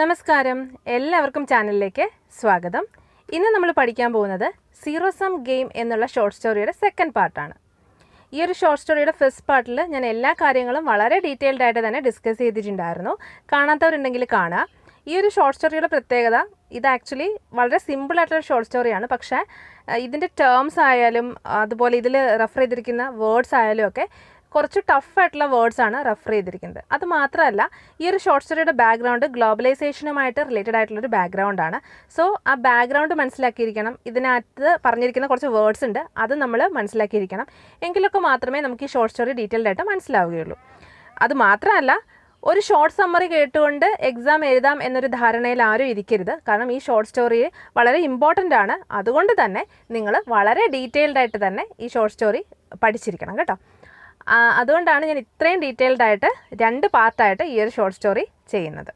നമസ്കാരം, എല്ലാവർക്കും ചാനലിലേക്ക് സ്വാഗതം. ഇന്ന് നമ്മൾ പഠിക്കാൻ പോകുന്നത് സീറോ സം ഗെയിം എന്നുള്ള ഷോർട്ട് സ്റ്റോറിയുടെ സെക്കൻഡ് പാർട്ടാണ്. ഈ ഒരു ഷോർട്ട് സ്റ്റോറിയുടെ ഫസ്റ്റ് പാർട്ടിൽ ഞാൻ എല്ലാ കാര്യങ്ങളും വളരെ ഡീറ്റെയിൽഡ് ആയിട്ട് തന്നെ ഡിസ്കസ് ചെയ്തിട്ടുണ്ടായിരുന്നു. കാണാത്തവരുണ്ടെങ്കിൽ കാണുക. ഈ ഒരു ഷോർട്ട് സ്റ്റോറിയുടെ പ്രത്യേകത, ഇത് ആക്ച്വലി വളരെ സിമ്പിളായിട്ടുള്ള ഷോർട്ട് സ്റ്റോറിയാണ്. പക്ഷേ ഇതിൻ്റെ ടേംസ് ആയാലും അതുപോലെ ഇതിൽ റെഫർ ചെയ്തിരിക്കുന്ന വേർഡ്സ് ആയാലും ഒക്കെ കുറച്ച് ടഫായിട്ടുള്ള വേർഡ്സാണ് റെഫർ ചെയ്തിരിക്കുന്നത്. അത് മാത്രമല്ല, ഈ ഒരു ഷോർട്ട് സ്റ്റോറിയുടെ ബാക്ക്ഗ്രൗണ്ട് ഗ്ലോബലൈസേഷനുമായിട്ട് റിലേറ്റഡ് ആയിട്ടുള്ളൊരു ബാക്ക്ഗ്രൗണ്ടാണ്. സോ ആ ബാക്ക്ഗ്രൗണ്ട് മനസ്സിലാക്കിയിരിക്കണം. ഇതിനകത്ത് പറഞ്ഞിരിക്കുന്ന കുറച്ച് വേർഡ്സ് ഉണ്ട്, അത് നമ്മൾ മനസ്സിലാക്കിയിരിക്കണം. എങ്കിലൊക്കെ മാത്രമേ നമുക്ക് ഈ ഷോർട്ട് സ്റ്റോറി ഡീറ്റെയിൽഡ് ആയിട്ട് മനസ്സിലാവുകയുള്ളൂ. അത് മാത്രമല്ല, ഒരു ഷോർട്ട് സമ്മറി കേട്ടുകൊണ്ട് എക്സാം എഴുതാം എന്നൊരു ധാരണയിൽ ആരും ഇരിക്കരുത്. കാരണം ഈ ഷോർട്ട് സ്റ്റോറി വളരെ ഇമ്പോർട്ടൻ്റ് ആണ്. അതുകൊണ്ട് തന്നെ നിങ്ങൾ വളരെ ഡീറ്റെയിൽഡ് ആയിട്ട് തന്നെ ഈ ഷോർട്ട് സ്റ്റോറി പഠിച്ചിരിക്കണം കേട്ടോ. അതുകൊണ്ടാണ് ഞാൻ ഇത്രയും ഡീറ്റെയിൽഡ് ആയിട്ട് 2 പാർട്ടായിട്ട് ഈ ഒരു ഷോർട്ട് സ്റ്റോറി ചെയ്യുന്നത്.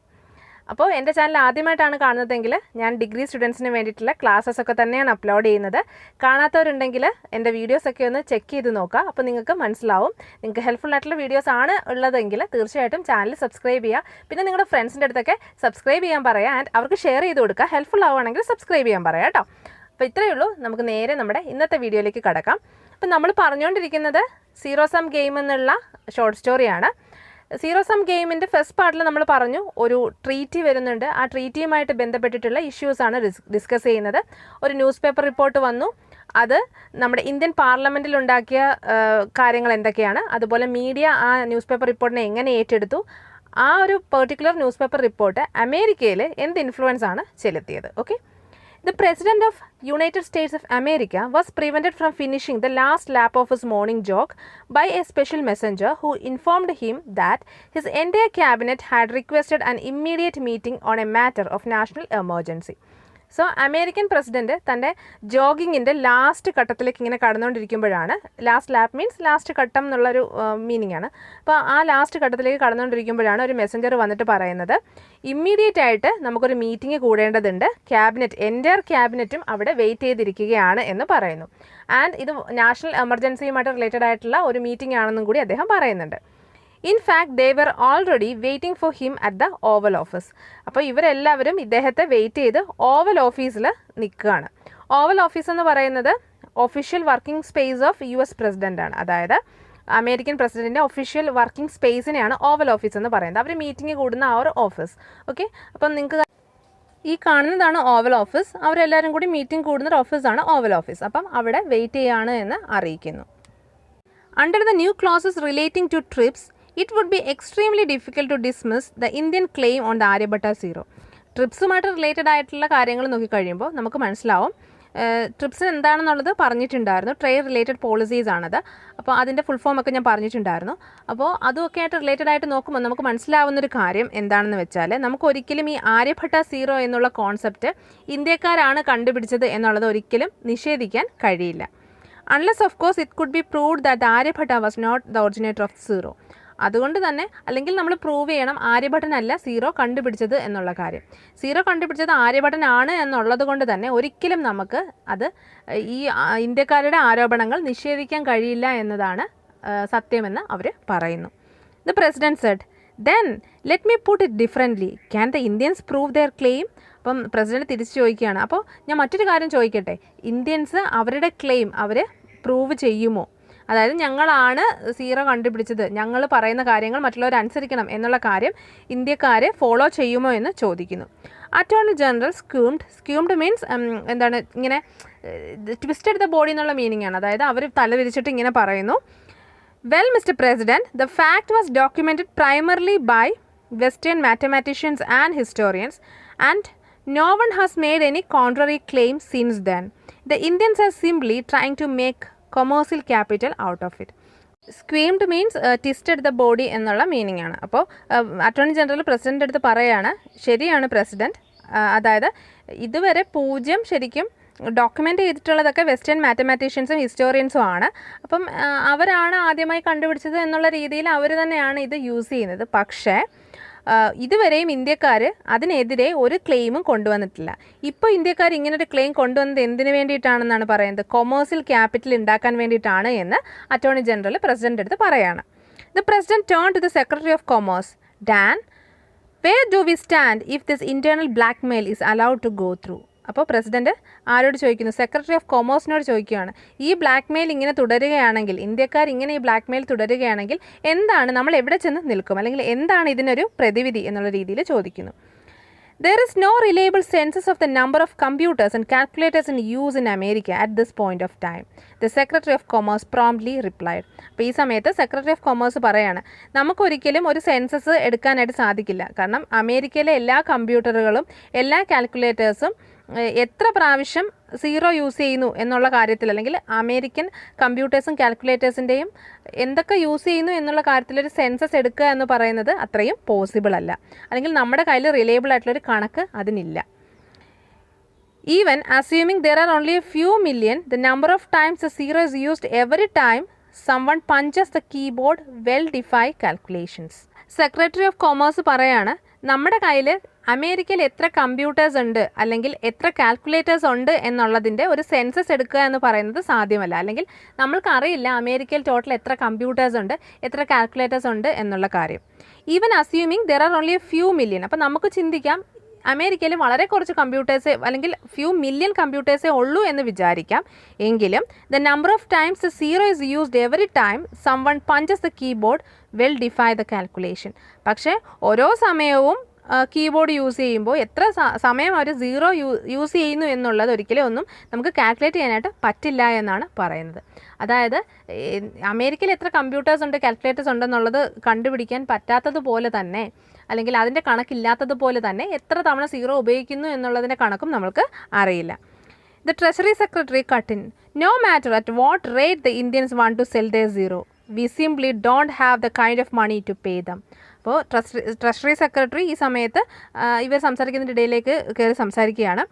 അപ്പോൾ എൻ്റെ ചാനൽ ആദ്യമായിട്ടാണ് കാണുന്നതെങ്കിൽ ഞാൻ ഡിഗ്രി സ്റ്റുഡൻസിന് വേണ്ടിയിട്ടുള്ള ക്ലാസ്സസ് ഒക്കെ തന്നെയാണ് അപ്ലോഡ് ചെയ്യുന്നത്. കാണാത്തവരുണ്ടെങ്കിൽ എൻ്റെ വീഡിയോസൊക്കെ ഒന്ന് ചെക്ക് ചെയ്ത് നോക്കുക. അപ്പോൾ നിങ്ങൾക്ക് മനസ്സിലാവും. നിങ്ങൾക്ക് ഹെൽപ്ഫുൾ ആയിട്ടുള്ള വീഡിയോസ് ആണ് ഉള്ളതെങ്കിൽ തീർച്ചയായിട്ടും ചാനൽ സബ്സ്ക്രൈബ് ചെയ്യുക. പിന്നെ നിങ്ങളുടെ ഫ്രണ്ട്സിൻ്റെ അടുത്തൊക്കെ സബ്സ്ക്രൈബ് ചെയ്യാൻ പറയുക. ആൻഡ് അവർക്ക് ഷെയർ ചെയ്ത് കൊടുക്കുക. ഹെൽപ്ഫുൾ ആവുകയാണെങ്കിൽ സബ്സ്ക്രൈബ് ചെയ്യാൻ പറയാം കേട്ടോ. അപ്പോൾ ഇത്രയേ ഉള്ളൂ. നമുക്ക് നേരെ നമ്മുടെ ഇന്നത്തെ വീഡിയോയിലേക്ക് കടക്കാം. അപ്പം നമ്മൾ പറഞ്ഞുകൊണ്ടിരിക്കുന്നത് സീറോ സം ഗെയിം എന്നുള്ള ഷോർട്ട് സ്റ്റോറിയാണ്. സീറോ സം ഗെയിമിൻ്റെ ഫസ്റ്റ് പാർട്ടിൽ നമ്മൾ പറഞ്ഞു ഒരു ട്രീറ്റി വരുന്നുണ്ട്. ആ ട്രീറ്റിയുമായിട്ട് ബന്ധപ്പെട്ടിട്ടുള്ള ഇഷ്യൂസാണ് ഡിസ്കസ് ചെയ്യുന്നത്. ഒരു ന്യൂസ് പേപ്പർ റിപ്പോർട്ട് വന്നു. അത് നമ്മുടെ ഇന്ത്യൻ പാർലമെൻറ്റിൽ ഉണ്ടാക്കിയ കാര്യങ്ങൾ എന്തൊക്കെയാണ്, അതുപോലെ മീഡിയ ആ ന്യൂസ് പേപ്പർ റിപ്പോർട്ടിനെ എങ്ങനെ ഏറ്റെടുത്തു, ആ ഒരു പെർട്ടിക്കുലർ ന്യൂസ് പേപ്പർ റിപ്പോർട്ട് അമേരിക്കയിൽ എന്ത് ഇൻഫ്ലുവൻസ് ആണ് ചെലുത്തിയത്. Okay, The President of United States of America was prevented from finishing the last lap of his morning jog by a special messenger who informed him that his entire cabinet had requested an immediate meeting on a matter of national emergency. So American president തൻ്റെ ജോഗിങ്ങിൻ്റെ last ഘട്ടത്തിലേക്ക് ഇങ്ങനെ കടന്നുകൊണ്ടിരിക്കുമ്പോഴാണ്, last lap means last ഘട്ടം എന്നുള്ളൊരു meaning ആണ്. അപ്പോൾ ആ last ഘട്ടത്തിലേക്ക് കടന്നുകൊണ്ടിരിക്കുമ്പോഴാണ് ഒരു മെസ്സഞ്ചർ വന്നിട്ട് പറയുന്നത് ഇമ്മീഡിയറ്റ് ആയിട്ട് നമുക്കൊരു മീറ്റിംഗ് കൂടേണ്ടതുണ്ട്. ക്യാബിനറ്റ്, എൻ്റയർ ക്യാബിനറ്റും അവിടെ വെയിറ്റ് ചെയ്തിരിക്കുകയാണ് എന്ന് പറയുന്നു. ആൻഡ് ഇത് നാഷണൽ എമർജൻസിയുമായിട്ട് റിലേറ്റഡ് ആയിട്ടുള്ള ഒരു മീറ്റിംഗ് ആണെന്നും കൂടി അദ്ദേഹം പറയുന്നുണ്ട്. In fact they were already waiting for him at the Oval Office. അപ്പോൾ ഇവരെല്ലാവരും ഇദ്ദേഹത്തെ വെയിറ്റ് ചെയ്ത് ഓവൽ ഓഫീസിൽ നിൽക്കുകയാണ്. ഓവൽ ഓഫീസ് എന്ന് പറയുന്നത് official working space of US president ആണ്. അതായത് അമേരിക്കൻ പ്രസിഡൻറ്റിൻ്റെ ഒഫീഷ്യൽ വർക്കിംഗ് സ്പേസിനെയാണ് ഓവൽ ഓഫീസ് എന്ന് പറയുന്നത്. അവർ മീറ്റിംഗ് കൂടുന്ന ആ ഒരു ഓഫീസ്. ഓക്കെ, അപ്പം നിങ്ങൾക്ക് ഈ കാണുന്നതാണ് ഓവൽ ഓഫീസ്. അവരെല്ലാവരും കൂടി മീറ്റിംഗ് കൂടുന്ന ഒരു ഓഫീസാണ് ഓവൽ ഓഫീസ്. അപ്പം അവിടെ വെയിറ്റ് ചെയ്യാണ് എന്ന് അറിയിക്കുന്നു. Under the new clauses relating to trips it would be extremely difficult to dismiss the Indian claim on the Aryabhatta Zero. ട്രിപ്സുമായിട്ട് റിലേറ്റഡ് ആയിട്ടുള്ള കാര്യങ്ങൾ നോക്കിക്കഴിയുമ്പോൾ നമുക്ക് മനസ്സിലാവും. ട്രിപ്സ് എന്താണെന്നുള്ളത് പറഞ്ഞിട്ടുണ്ടായിരുന്നു. ട്രേഡ് റിലേറ്റഡ് പോളിസീസ് ആണത്. അപ്പോൾ അതിൻ്റെ ഫുൾ ഫോം ഒക്കെ ഞാൻ പറഞ്ഞിട്ടുണ്ടായിരുന്നു. അപ്പോൾ അതുമൊക്കെ ആയിട്ട് റിലേറ്റഡ് ആയിട്ട് നോക്കുമ്പോൾ നമുക്ക് മനസ്സിലാവുന്നൊരു കാര്യം എന്താണെന്ന് വെച്ചാൽ, നമുക്ക് ഒരിക്കലും ഈ ആര്യഭട്ട സീറോ എന്നുള്ള കോൺസെപ്റ്റ് ഇന്ത്യക്കാരാണ് കണ്ടുപിടിച്ചത് എന്നുള്ളത് ഒരിക്കലും നിഷേധിക്കാൻ കഴിയില്ല. Unless of course it could be proved that Aryabhata was not the originator of zero. അതുകൊണ്ട് തന്നെ അല്ലെങ്കിൽ നമ്മൾ പ്രൂവ് ചെയ്യണം ആര്യഭട്ടനല്ല സീറോ കണ്ടുപിടിച്ചത് എന്നുള്ള കാര്യം. സീറോ കണ്ടുപിടിച്ചത് ആര്യഭട്ടനാണ് എന്നുള്ളത് കൊണ്ട് തന്നെ ഒരിക്കലും നമുക്ക് അത് ഈ ഇന്ത്യക്കാരുടെ ആരോപണങ്ങൾ നിഷേധിക്കാൻ കഴിയില്ല എന്നതാണ് സത്യമെന്ന് അവർ പറയുന്നു. The president said, then let me put it differently, can the Indians prove their claim. അപ്പം പ്രസിഡന്റ് തിരിച്ച് ചോദിക്കുകയാണ്, അപ്പോൾ ഞാൻ മറ്റൊരു കാര്യം ചോദിക്കട്ടെ, ഇന്ത്യൻസ് അവരുടെ ക്ലെയിം അവർ പ്രൂവ് ചെയ്യുമോ? അതായത് ഞങ്ങളാണ് സീറോ കണ്ടുപിടിച്ചത്, ഞങ്ങൾ പറയുന്ന കാര്യങ്ങൾ മറ്റുള്ളവർ അനുസരിക്കണം എന്നുള്ള കാര്യം ഇന്ത്യക്കാർ ഫോളോ ചെയ്യുമോ എന്ന് ചോദിക്കുന്നു. അറ്റോർണി ജനറൽ സ്ക്യൂംഡ് മീൻസ് എന്താണ്, ഇങ്ങനെ ട്വിസ്റ്റഡ് ദ ബോഡി എന്നുള്ള മീനിങ് ആണ്. അതായത് അവർ തല വിരിച്ചിട്ട് ഇങ്ങനെ പറയുന്നു, well Mister President, the fact was documented primarily by western mathematicians and historians and no one has made any contrary claim since then. The Indians are simply trying to make commercial capital out of it. Squirmed means twisted the body എന്നുള്ള meaning ആണ്. അപ്പോൾ attorney general president അടുത്ത് പറയുകയാണ്, ശരിയാണ് president, അതായത് ഇതുവരെ 0 ശരിക്കും document ചെയ്തിട്ടുള്ളതൊക്കെ western മാത്തമാറ്റീഷ്യൻസും ഹിസ്റ്റോറിയൻസും ആണ്. അപ്പം അവരാണ് ആദ്യമായി കണ്ടുപിടിച്ചത് എന്നുള്ള രീതിയിൽ അവർ തന്നെയാണ് ഇത് യൂസ് ചെയ്യുന്നത്. പക്ഷേ ഇതുവരെയും ഇന്ത്യക്കാർ അതിനെതിരെ ഒരു ക്ലെയിമും കൊണ്ടുവന്നിട്ടില്ല. ഇപ്പോൾ ഇന്ത്യക്കാർ ഇങ്ങനൊരു ക്ലെയിം കൊണ്ടുവന്നത് എന്തിനു വേണ്ടിയിട്ടാണെന്നാണ് പറയുന്നത്, കൊമേഴ്സ്യൽ ക്യാപിറ്റൽ ഉണ്ടാക്കാൻ വേണ്ടിയിട്ടാണ് എന്ന് അറ്റോർണി ജനറൽ പ്രസിഡൻ്റ് അടുത്ത് പറയുകയാണ്. The president turn to the secretary of commerce, Dan, Where do we stand if this internal blackmail is allowed to go through? അപ്പോൾ പ്രസിഡന്റ് ആരോട് ചോദിക്കുന്നു? സെക്രട്ടറി ഓഫ് കൊമേഴ്സിനോട് ചോദിക്കുകയാണ്. ഈ ബ്ലാക്ക്മെയിൽ ഇങ്ങനെ തുടരുകയാണെങ്കിൽ, ഇന്ത്യക്കാർ ഇങ്ങനെ ഈ ബ്ലാക്ക്മെയിൽ തുടരുകയാണെങ്കിൽ എന്താണ്, നമ്മൾ എവിടെ ചെന്ന് നിൽക്കും, അല്ലെങ്കിൽ എന്താണ് ഇതിനൊരു പ്രതിവിധി എന്നുള്ള രീതിയിൽ ചോദിക്കുന്നു. There is no reliable census of the number of computers and calculators in use in America at this point of time. The Secretary of Commerce promptly replied. അപ്പോൾ ഈ സമയത്ത് സെക്രട്ടറി ഓഫ് കൊമേഴ്സ് പറയാണ്, നമുക്കൊരിക്കലും ഒരു സെൻസസ് എടുക്കാനായിട്ട് സാധിക്കില്ല. കാരണം അമേരിക്കയിലെ എല്ലാ കമ്പ്യൂട്ടറുകളും എല്ലാ കാൽക്കുലേറ്റേഴ്സും എത്ര പ്രാവശ്യം സീറോ യൂസ് ചെയ്യുന്നു എന്നുള്ള കാര്യത്തിൽ, അല്ലെങ്കിൽ അമേരിക്കൻ കമ്പ്യൂട്ടേഴ്സും കാൽക്കുലേറ്റേഴ്സിൻ്റെയും എന്തൊക്കെ യൂസ് ചെയ്യുന്നു എന്നുള്ള കാര്യത്തിലൊരു സെൻസസ് എടുക്കുക എന്ന് പറയുന്നത് അത്രയും പോസിബിൾ അല്ല, അല്ലെങ്കിൽ നമ്മുടെ കയ്യിൽ റിലയബിൾ ആയിട്ടുള്ളൊരു കണക്ക് അതിനില്ല. Even assuming there are only a few million, the number of times the zero is used every time someone punches the keyboard will defy calculations. Secretary of commerce പറയാണ്, നമ്മുടെ കയ്യിൽ അമേരിക്കയിൽ എത്ര കമ്പ്യൂട്ടേഴ്സ് ഉണ്ട് അല്ലെങ്കിൽ എത്ര കാൽക്കുലേറ്റേഴ്സ് ഉണ്ട് എന്നുള്ളതിൻ്റെ ഒരു സെൻസസ് എടുക്കുക എന്ന് പറയുന്നത് സാധ്യമല്ല. അല്ലെങ്കിൽ നമ്മൾക്കറിയില്ല അമേരിക്കയിൽ ടോട്ടൽ എത്ര കമ്പ്യൂട്ടേഴ്സ് ഉണ്ട്, എത്ര കാൽക്കുലേറ്റേഴ്സ് ഉണ്ട് എന്നുള്ള കാര്യം. Even assuming there are only A few million, അപ്പോൾ നമുക്ക് ചിന്തിക്കാം അമേരിക്കയിൽ വളരെ കുറച്ച് കമ്പ്യൂട്ടേഴ്സേ അല്ലെങ്കിൽ ഫ്യൂ മില്യൺ കമ്പ്യൂട്ടേഴ്സേ ഉള്ളൂ എന്ന് വിചാരിക്കാം. എങ്കിലും the number of times the zero is used every time someone punches the keyboard will defy the calculation. പക്ഷേ ഓരോ സമയവും കീബോർഡ് യൂസ് ചെയ്യുമ്പോൾ എത്ര സമയം അവർ സീറോ യൂസ് ചെയ്യുന്നു എന്നുള്ളത് ഒരിക്കലും ഒന്നും നമുക്ക് കാൽക്കുലേറ്റ് ചെയ്യാനായിട്ട് പറ്റില്ല എന്നാണ് പറയുന്നത്. അതായത് അമേരിക്കയിൽ എത്ര കമ്പ്യൂട്ടേഴ്സ് ഉണ്ട്, കാൽക്കുലേറ്റേഴ്സ് ഉണ്ടെന്നുള്ളത് കണ്ടുപിടിക്കാൻ പറ്റാത്തതുപോലെ തന്നെ, അല്ലെങ്കിൽ അതിൻ്റെ കണക്കില്ലാത്തതുപോലെ തന്നെ എത്ര തവണ സീറോ ഉപയോഗിക്കുന്നു എന്നുള്ളതിൻ്റെ കണക്കും നമ്മൾക്ക് അറിയില്ല. The Treasury Secretary cut in. No matter at what rate the Indians want to sell their zero, we simply don't have the kind of money to pay them. അപ്പോൾ ട്രഷറി സെക്രട്ടറി ഈ സമയത്ത് ഇവർ സംസാരിക്കുന്നതിൻ്റെ ഇടയിലേക്ക് കയറി സംസാരിക്കുകയാണ്.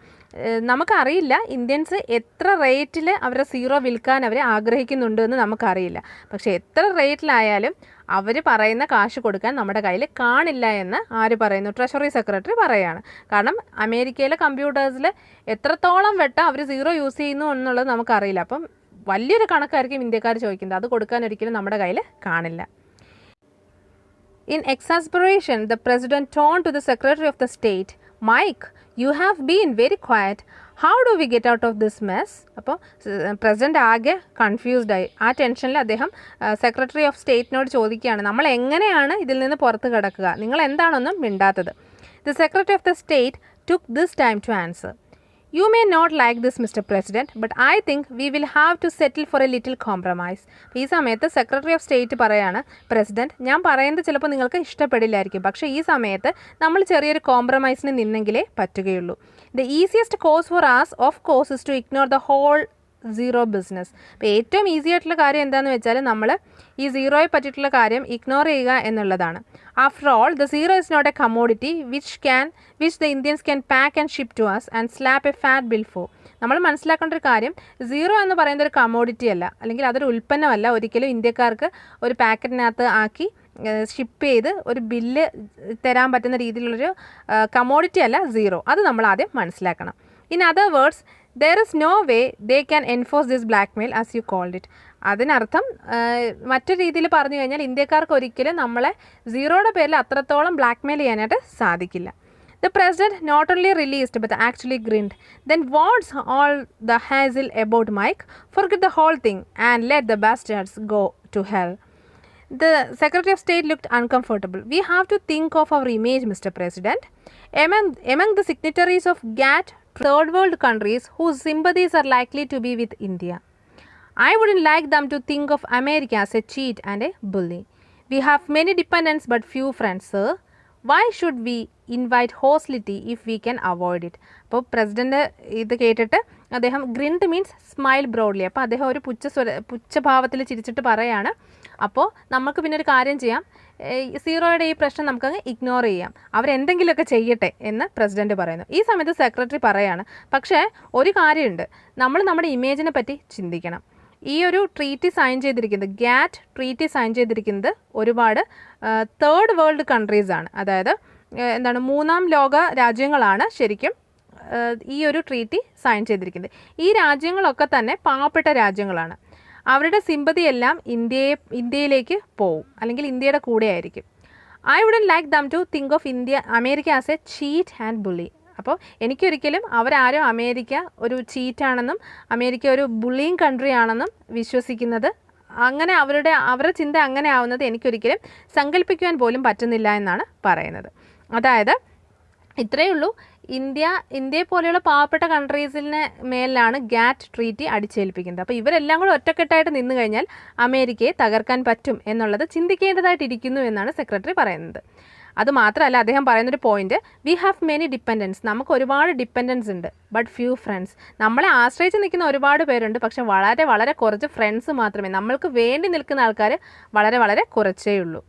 നമുക്കറിയില്ല ഇന്ത്യൻസ് എത്ര റേറ്റിൽ അവരുടെ സീറോ വിൽക്കാൻ അവർ ആഗ്രഹിക്കുന്നുണ്ട് എന്ന് നമുക്കറിയില്ല. പക്ഷേ എത്ര റേറ്റിലായാലും അവർ പറയുന്ന കാശ് കൊടുക്കാൻ നമ്മുടെ കയ്യിൽ കാണില്ല എന്ന് ആര് പറയുന്നു? ട്രഷറി സെക്രട്ടറി പറയുകയാണ്. കാരണം അമേരിക്കയിലെ കമ്പ്യൂട്ടേഴ്സിൽ എത്രത്തോളം വെട്ടം അവർ സീറോ യൂസ് ചെയ്യുന്നു എന്നുള്ളത് നമുക്കറിയില്ല. അപ്പം വലിയൊരു കണക്കായിരിക്കും ഇന്ത്യക്കാർ ചോദിക്കുന്നത്, അത് കൊടുക്കാൻ ഒരിക്കലും നമ്മുടെ കയ്യിൽ കാണില്ല. In exasperation, the president turned to the Secretary of the State, Mike, you have been very quiet. How do we get out of this mess? അപ്പോൾ പ്രസിഡന്റ് ആകെ കൺഫ്യൂസ്ഡ് ആയി. ആ ടെൻഷനിൽ അദ്ദേഹം സെക്രട്ടറി ഓഫ് സ്റ്റേറ്റിനോട് ചോദിക്കുകയാണ്, നമ്മൾ എങ്ങനെയാണ് ഇതിൽ നിന്ന് പുറത്ത് കിടക്കുക, നിങ്ങൾ എന്താണൊന്നും മിണ്ടാത്തത്. The Secretary of the State took this time to answer. You may not like this, Mr. President, but I think we will have to settle for a little compromise. ഈ സമയത്ത് സെക്രട്ടറി ഓഫ് സ്റ്റേറ്റ് പറയാണ്, president, ഞാൻ പറയുന്നത് ചിലപ്പോൾ നിങ്ങൾക്ക് ഇഷ്ടപ്പെടില്ലായിരിക്കും, പക്ഷേ ഈ സമയത്ത് നമ്മൾ ചെറിയൊരു കോംപ്രമൈസിന് നിന്നെങ്കിലേ പറ്റുകയുള്ളൂ. The easiest course for us, of course, is to ignore the whole zero business. അപ്പോൾ ഏറ്റവും ഈസി ആയിട്ടുള്ള കാര്യം എന്താണെന്ന് വെച്ചാൽ നമ്മൾ ഈ സീറോയെ പറ്റിയിട്ടുള്ള കാര്യം ഇഗ്നോർ ചെയ്യുക എന്നുള്ളതാണ്. After all the zero is not a commodity which the Indians can pack and ship to us and slap a fat bill for. നമ്മൾ മനസ്സിലാക്കേണ്ട ഒരു കാര്യം, സീറോ എന്ന് പറയുന്നത് ഒരു കമോഡിറ്റി അല്ല, അല്ലെങ്കിൽ അതൊരു ഉൽപ്പന്നമല്ല. ഒരിക്കലും ഇന്ത്യക്കാർക്ക് ഒരു പാക്കറ്റിനകത്ത് ആക്കി ഷിപ്പ് ചെയ്ത് ഒരു ബില്ല് തരാൻ പറ്റുന്ന രീതിയിലുള്ളൊരു കമോഡിറ്റി അല്ല സീറോ. അത് നമ്മൾ ആദ്യം മനസ്സിലാക്കണം. In other words, there is no way they can enforce this blackmail as you called it. അതിനർത്ഥം മറ്റൊരു രീതിയിൽ പറഞ്ഞു കഴിഞ്ഞാൽ ഇന്ത്യക്കാർക്ക് ഒരിക്കലും നമ്മളെ സീറോയുടെ പേരിൽ അത്രത്തോളം ബ്ലാക്ക്മെയിൽ ചെയ്യാനായിട്ട് സാധിക്കില്ല. The president not only released but actually grinned. Then what's all the hassle about, Mike? Forget the whole thing and let the bastards go to hell. The Secretary of State looked uncomfortable. We have to think of our image, Mr. President. Among the signatories of GATT, third world countries whose sympathies are likely to be with India, I wouldn't like them to think of America as a cheat and a bully. We have many dependents but few friends, sir. Why should we invite hostility if we can avoid it? അപ്പോൾ president ഇത് കേട്ടിട്ട് അദ്ദേഹം ഗ്രിൻഡ് means smile broadly. അപ്പോൾ അദ്ദേഹം ഒരു പുച്ഛഭാവത്തിൽ ചിരിച്ചിട്ട് പറയാണ്, അപ്പോൾ നമുക്ക് പിന്നെ ഒരു കാര്യം ചെയ്യാം, സീറോയുടെ ഈ പ്രശ്നം നമുക്കങ്ങ് ഇഗ്നോർ ചെയ്യാം, അവരെന്തെങ്കിലുമൊക്കെ ചെയ്യട്ടെ എന്ന് പ്രസിഡന്റ് പറയുന്നു. ഈ സമയത്ത് സെക്രട്ടറി പറയാണ്, പക്ഷേ ഒരു കാര്യമുണ്ട്, നമ്മൾ നമ്മുടെ ഇമേജിനെ പറ്റി ചിന്തിക്കണം. ഈ ഒരു ട്രീറ്റി സൈൻ ചെയ്തിരിക്കുന്നത്, GATT ട്രീറ്റി സൈൻ ചെയ്തിരിക്കുന്നത് ഒരുപാട് തേർഡ് വേൾഡ് കൺട്രീസാണ്. അതായത് എന്താണ്, മൂന്നാം ലോക രാജ്യങ്ങളാണ് ശരിക്കും ഈ ഒരു ട്രീറ്റി സൈൻ ചെയ്തിരിക്കുന്നത്. ഈ രാജ്യങ്ങളൊക്കെ തന്നെ പാവപ്പെട്ട രാജ്യങ്ങളാണ്. അവരുടെ സിമ്പതി എല്ലാം ഇന്ത്യയിലേക്ക് പോവും, അല്ലെങ്കിൽ ഇന്ത്യയുടെ കൂടെ ആയിരിക്കും. I wouldn't like them to think of America as a cheat and bully. അപ്പോൾ എനിക്കൊരിക്കലും അവരാരും അമേരിക്ക ഒരു ചീറ്റാണെന്നും അമേരിക്ക ഒരു ബുള്ളിങ് കൺട്രി ആണെന്നും വിശ്വസിക്കുന്നത്, അങ്ങനെ അവരുടെ ചിന്ത അങ്ങനെ ആവുന്നത് എനിക്കൊരിക്കലും സങ്കല്പിക്കുവാൻ പോലും പറ്റുന്നില്ല എന്നാണ് പറയുന്നത്. അതായത് ഇത്രയേ ഉള്ളൂ, ഇന്ത്യയെ പോലെയുള്ള പാവപ്പെട്ട കൺട്രീസിന് മേലിലാണ് ഗാറ്റ് ട്രീറ്റി അടിച്ചേൽപ്പിക്കുന്നത്. അപ്പോൾ ഇവരെല്ലാം കൂടെ ഒറ്റക്കെട്ടായിട്ട് നിന്ന് കഴിഞ്ഞാൽ അമേരിക്കയെ തകർക്കാൻ പറ്റും എന്നുള്ളത് ചിന്തിക്കേണ്ടതായിട്ടിരിക്കുന്നു എന്നാണ് സെക്രട്ടറി പറയുന്നത്. അതുമാത്രമല്ല, അദ്ദേഹം പറയുന്നൊരു point, we have many dependence, നമുക്ക് ഒരുപാട് ഡിപ്പെൻഡൻസ് ഉണ്ട്, ബട്ട് ഫ്യൂ ഫ്രണ്ട്സ്, നമ്മളെ ആശ്രയിച്ച് നിൽക്കുന്ന ഒരുപാട് പേരുണ്ട്, പക്ഷെ വളരെ വളരെ കുറച്ച് ഫ്രണ്ട്സ് മാത്രമേ, നമ്മൾക്ക് വേണ്ടി നിൽക്കുന്ന ആൾക്കാർ വളരെ വളരെ കുറച്ചേ ഉള്ളൂ.